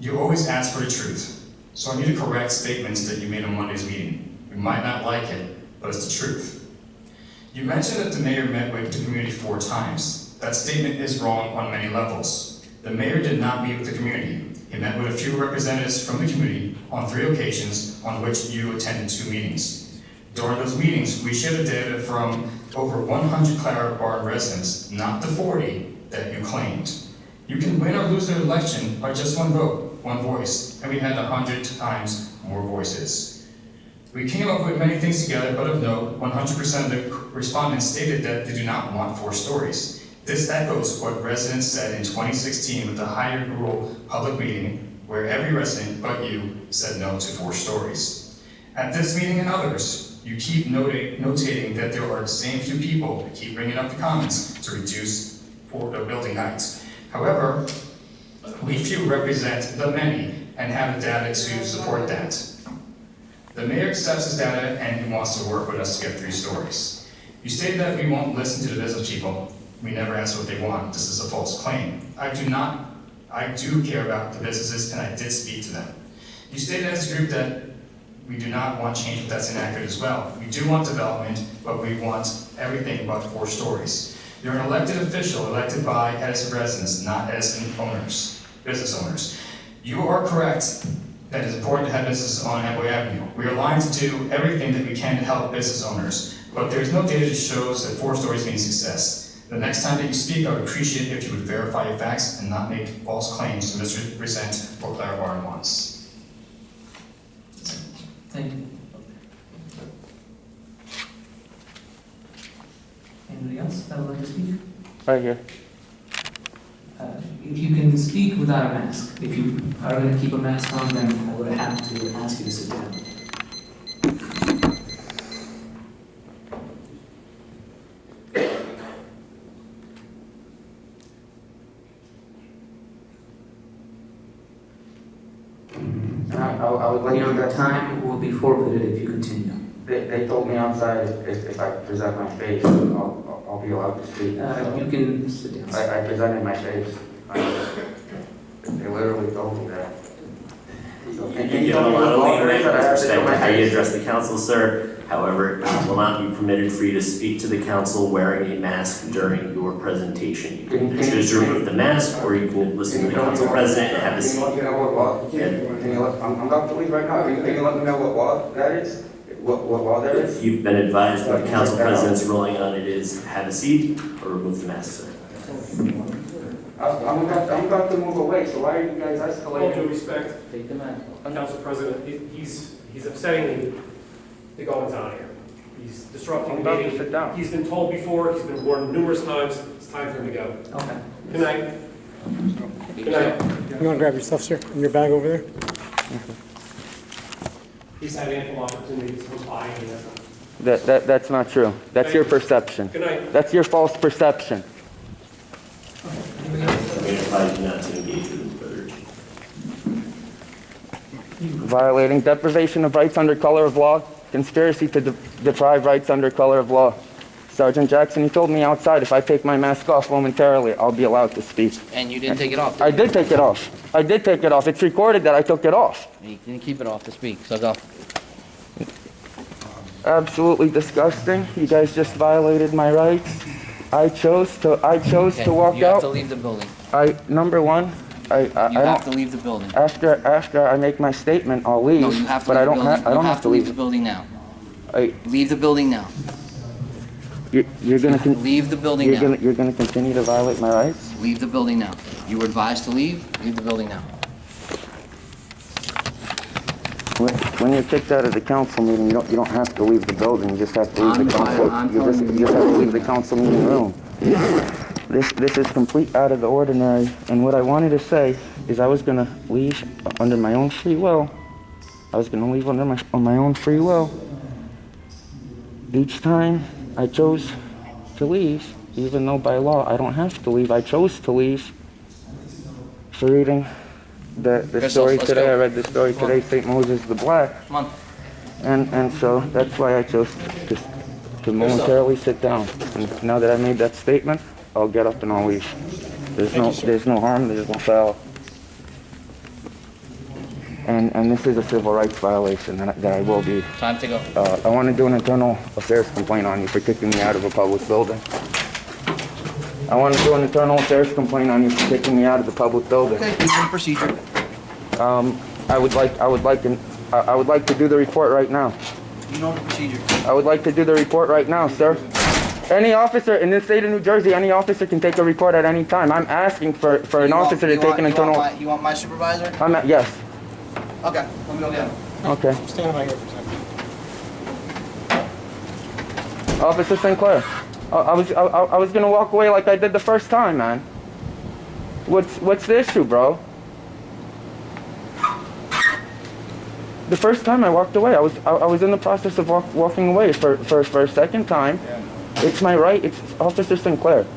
you always ask for the truth. So I need to correct statements that you made on Monday's meeting. You might not like it, but it's the truth. You mentioned that the mayor met with the community 4 times. That statement is wrong on many levels. The mayor did not meet with the community. He met with a few representatives from the community on 3 occasions on which you attended 2 meetings. During those meetings, we shared the data from over 100 Clara Barton residents, not the 40 that you claimed. You can win or lose the election by just 1 vote, 1 voice, and we had 100 times more voices. We came up with many things together, but of note, 100% of the respondents stated that they do not want 4 stories. This echoes what residents said in 2016 with the higher rule public meeting, where every resident but you said no to 4 stories. At this meeting and others, you keep notating that there are the same few people that keep bringing up the comments to reduce the building heights. However, we few represent the many and have the data to support that. The mayor accepts his data and he wants to work with us to get 3 stories. You stated that we won't listen to the business people. We never ask what they want. This is a false claim. I do care about the businesses and I did speak to them. You stated as a group that We do not want change, but that's inaccurate as well. We do want development, but we want everything but 4 stories. You're an elected official, elected by Edison residents, not Edison owners, business owners. You are correct that it's important to have businesses on Amboy Avenue. We are aligned to do everything that we can to help business owners, but there's no data that shows that 4 stories means success. The next time that you speak, I would appreciate it if you would verify your facts and not make false claims to misrepresent or clarify our wants. Thank you. Anybody else that would like to speak? Right here. If you can speak without a mask. If you are going to keep a mask on, then I would have to ask you to sit down. I would like Your time will be forfeited if you continue. They told me outside if I present my face, I'll be allowed to speak. You can sit down. I presented my face. They literally told me that. You're given a lot of leeway with respect to how you address the council, sir. However, it will not be permitted for you to speak to the council wearing a mask during your presentation. You can either choose to remove the mask, or you can listen to the council president and have a seat. I'm about to leave right now. Can you let me know what law that is? What law that is? If you've been advised by the council president's ruling on it is have a seat or remove the mask, sir. I'm about to move away, so why are you guys escalating? With all due respect, Take the mask. Council President, he's upsetting the goings on here. He's disrupting the meeting. Sit down. He's been told before, he's been warned numerous times, it's time for him to go. Okay. Good night. Good night. You want to grab your stuff, sir, in your bag over there? He's had ample opportunity to comply and he hasn't. That's not true. That's your perception. Good night. That's your false perception. I'm going to advise you not to engage with him further. Violating deprivation of rights under color of law, conspiracy to deprive rights under color of law. Sergeant Jackson, you told me outside if I take my mask off momentarily, I'll be allowed to speak. And you didn't take it off, did I you? did take it off. I did take it off. It's recorded that I took it off. You didn't keep it off to speak, so go. Absolutely disgusting. You guys just violated my rights. I chose to walk You have out. to leave the building. Number one, I You have don't. to leave the building. After I make my statement, I'll leave. No, you have to but leave I don't the building. I don't You have to leave. the building now. I, Leave the building now. you're gonna Leave the building now. You're gonna continue to violate my rights. Leave the building now. You were advised to leave. Leave the building now. When you're kicked out of the council meeting, you don't have to leave the building. You just have to leave the council. You just have to leave the council meeting room. This is complete out of the ordinary. And what I wanted to say is I was gonna leave under my own free will. I was gonna leave on my own free will. Each time I chose to leave, even though by law I don't have to leave, I chose to leave for reading the story today. I read the story today, St. Moses the Black. Come on. And so that's why I chose to momentarily sit down. And now that I made that statement, I'll get up and I'll leave. There's no harm, there's no foul. And this is a civil rights violation that I will be. Time to go. I want to do an internal affairs complaint on you for kicking me out of a public building. I want to do an internal affairs complaint on you for kicking me out of the public building. Okay, you know the procedure. I would like to do the report right now. You know the procedure. I would like to do the report right now, sir. Any officer in the state of New Jersey, any officer can take a report at any time. I'm asking for an officer to take an internal... You want my supervisor? Yes. Okay, let me go get him. Okay. Stand by here for a second. Officer Sinclair, I was gonna walk away like I did the first time, man. What's the issue, bro? The first time I walked away, I was in the process of walking away for a second time. It's my right. It's Officer Sinclair.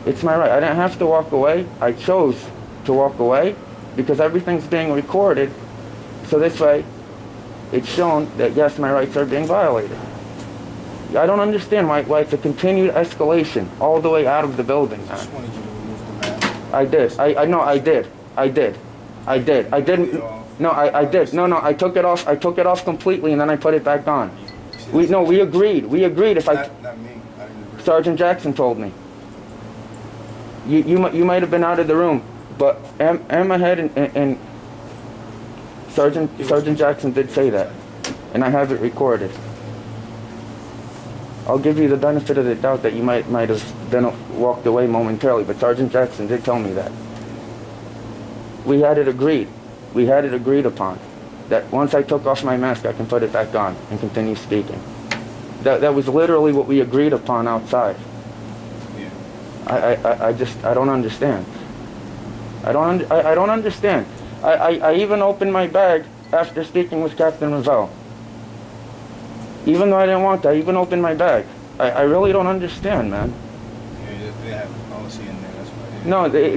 It's my right. I didn't have to walk away. I chose to walk away because everything's being recorded. So this way, it's shown that yes, my rights are being violated. I don't understand why it's a continued escalation all the way out of the building, man. I did. I know I did. I didn't. No, I did. No, I took it off. I took it off completely, and then I put it back on. We agreed. We agreed. If I Not me. I didn't agree. Sergeant Jackson told me. You might have been out of the room, but Emma Head and Sergeant Jackson did say that, and I have it recorded. I'll give you the benefit of the doubt that you might have been walked away momentarily, but Sergeant Jackson did tell me that. We had it agreed. We had it agreed upon that once I took off my mask, I can put it back on and continue speaking. That was literally what we agreed upon outside. I don't understand. I don't understand. I even opened my bag after speaking with Captain Ravel. Even though I didn't want to, I even opened my bag. I really don't understand, man. Yeah, they have a policy in there, that's why.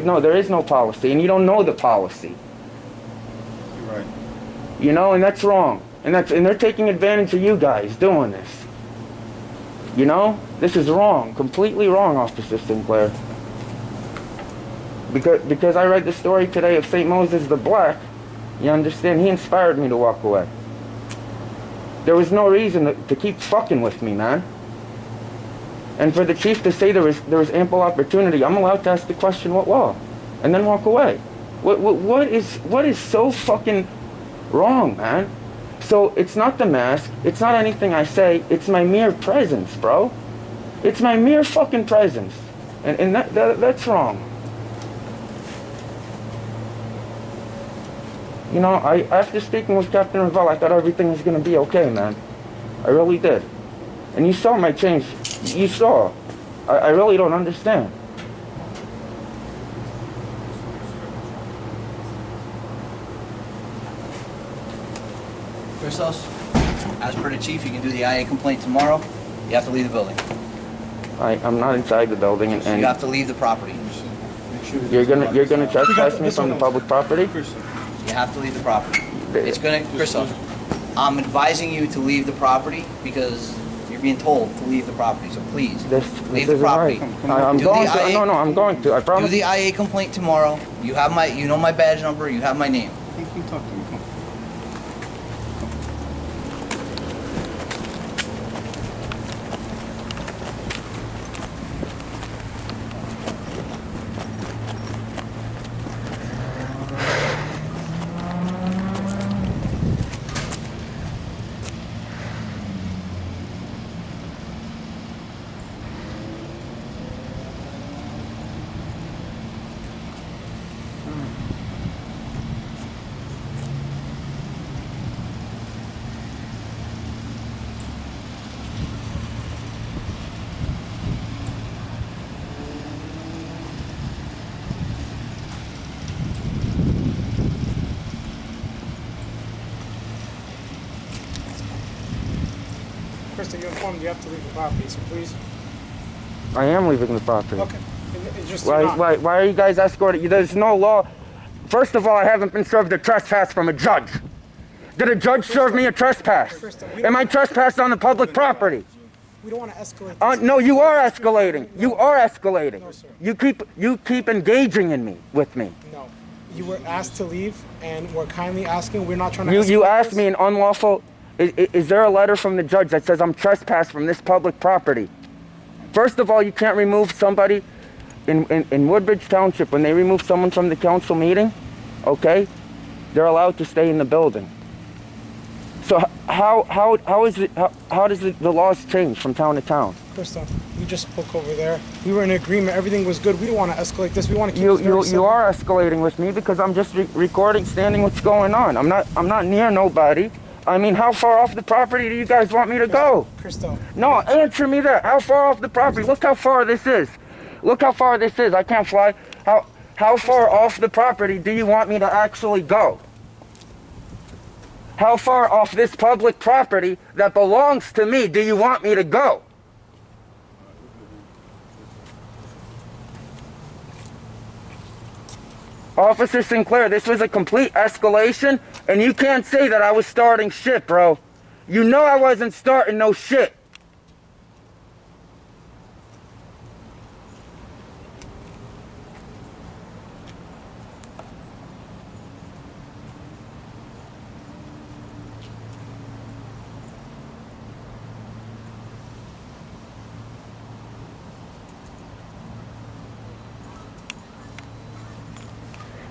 No, there is no policy, and you don't know the policy. You're right. You know, and that's wrong. And they're taking advantage of you guys doing this. You know? This is wrong. Completely wrong, Officer Sinclair. Because I read the story today of St. Moses the Black, you understand? He inspired me to walk away. There was no reason to keep fucking with me, man. And for the chief to say there was ample opportunity, I'm allowed to ask the question, what law? And then walk away. What is so fucking wrong, man? So it's not the mask, it's not anything I say, it's my mere presence, bro. It's my mere fucking presence. And that's wrong. You know, after speaking with Captain Ravel, I thought everything was going to be okay, man. I really did. And you saw my change. You saw. I really don't understand. Christos, as per the chief, you can do the IA complaint tomorrow. You have to leave the building. I'm not inside the building, and you have to leave the property. You're gonna trespass me from the public property? You have to leave the property. It's gonna, Christos, I'm advising you to leave the property because you're being told to leave the property. So please, leave the property. I'm going to. No, I'm going to. I promise. Do the IA complaint tomorrow. You have you know my badge number. You have my name. You can talk to me. Come on. Krista, you're informed you have to leave the property, so please. I am leaving the property. Okay. It's just Why are you guys escorting? There's no law. First of all, I haven't been served a trespass from a judge. Did a judge serve me a trespass? Am I trespassed on the public property? We don't want to escalate. No, you are escalating. You are escalating. No, sir. You keep engaging with me. No. You were asked to leave, and we're kindly asking. We're not trying to. You asked me an unlawful. Is there a letter from the judge that says I'm trespassed from this public property? First of all, you can't remove somebody in Woodbridge Township. When they remove someone from the council meeting, okay, they're allowed to stay in the building. So how does the laws change from town to town? Krista, we just spoke over there. We were in agreement. Everything was good. We don't want to escalate this. We want to keep this very simple. You are escalating with me because I'm just recording, standing what's going on. I'm not near nobody. I mean, how far off the property do you guys want me to go? Krista. No, answer me that. How far off the property? Look how far this is. Look how far this is. I can't fly. How far off the property do you want me to actually go? How far off this public property that belongs to me do you want me to go? Officer Sinclair, this was a complete escalation, and you can't say that I was starting shit, bro. You know I wasn't starting no shit.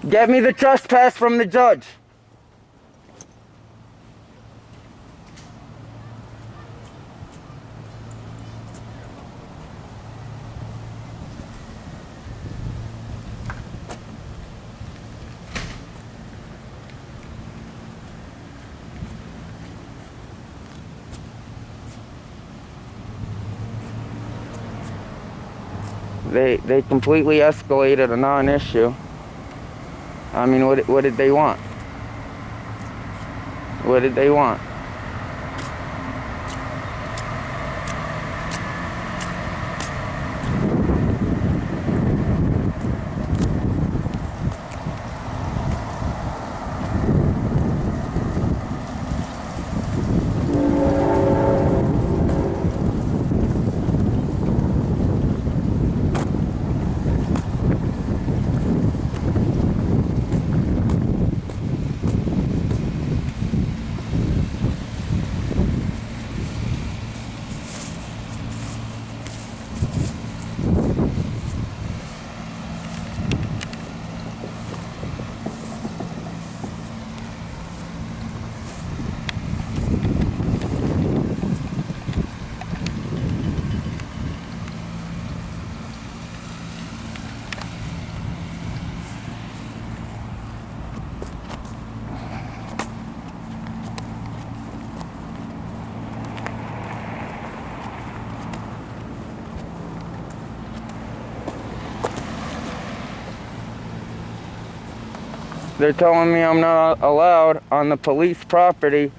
Get me the trespass from the judge. They completely escalated a non-issue. I mean, what did they want? What did they want? They're telling me I'm not allowed on the police property.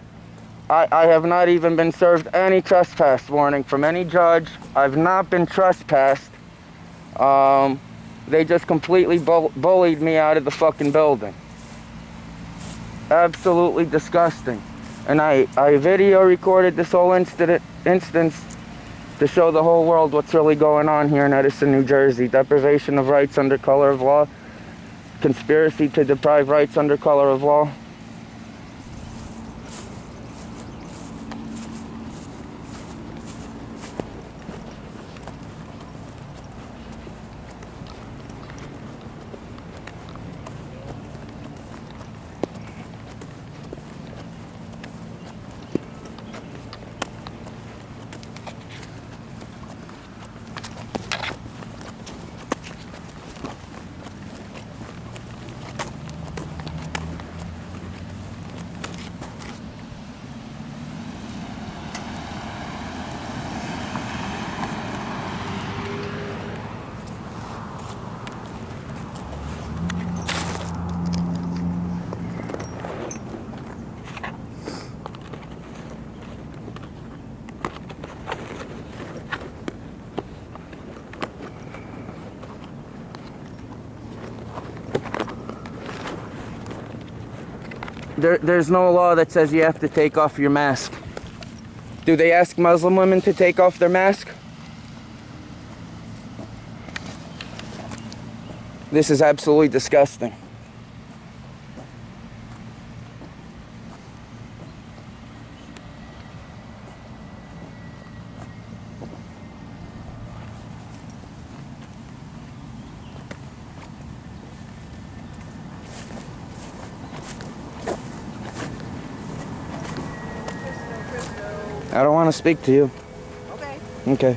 I have not even been served any trespass warning from any judge. I've not been trespassed. They just completely bullied me out of the fucking building. Absolutely disgusting. And I video recorded this whole instance to show the whole world what's really going on here in Edison, New Jersey. Deprivation of rights under color of law. Conspiracy to deprive rights under color of law. There's no law that says you have to take off your mask. Do they ask Muslim women to take off their mask? This is absolutely disgusting. I don't want to speak to you. Okay. Okay.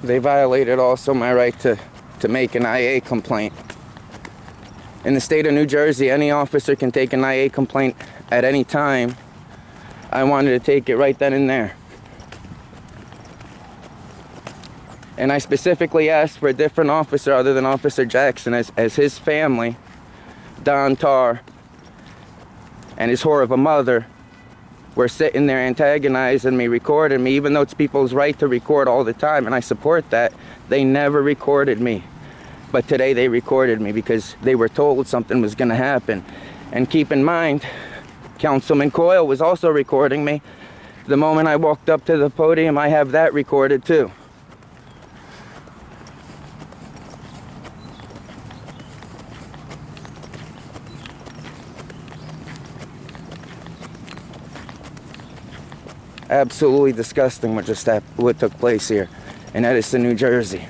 They violated also my right to make an IA complaint. In the state of New Jersey, any officer can take an IA complaint at any time. I wanted to take it right then and there. And I specifically asked for a different officer other than Officer Jackson, as his family, Don Tarr, and his whore of a mother, were sitting there antagonizing me, recording me, even though it's people's right to record all the time, and I support that. They never recorded me. But today they recorded me because they were told something was going to happen. And keep in mind, Councilman Coyle was also recording me. The moment I walked up to the podium, I have that recorded too. Absolutely disgusting what took place here in Edison, New Jersey.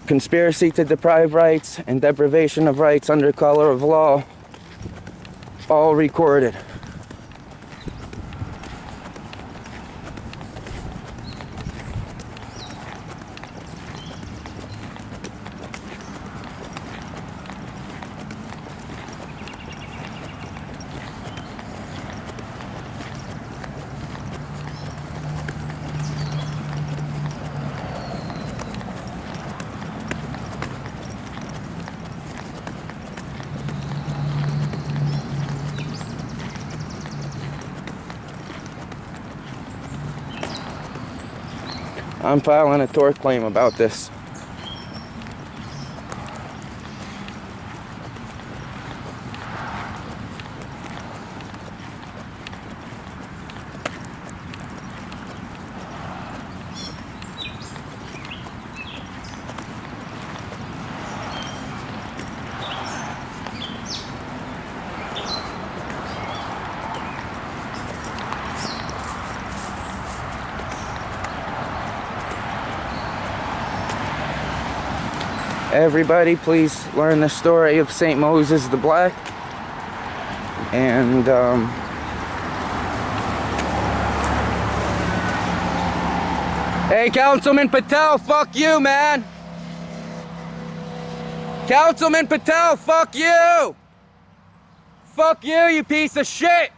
Conspiracy to deprive rights and deprivation of rights under color of law, all recorded. I'm filing a tort claim about this. Everybody, please learn the story of St. Moses the Black. And hey, Councilman Patel, fuck you, man. Councilman Patel, fuck you. Fuck you, you piece of shit.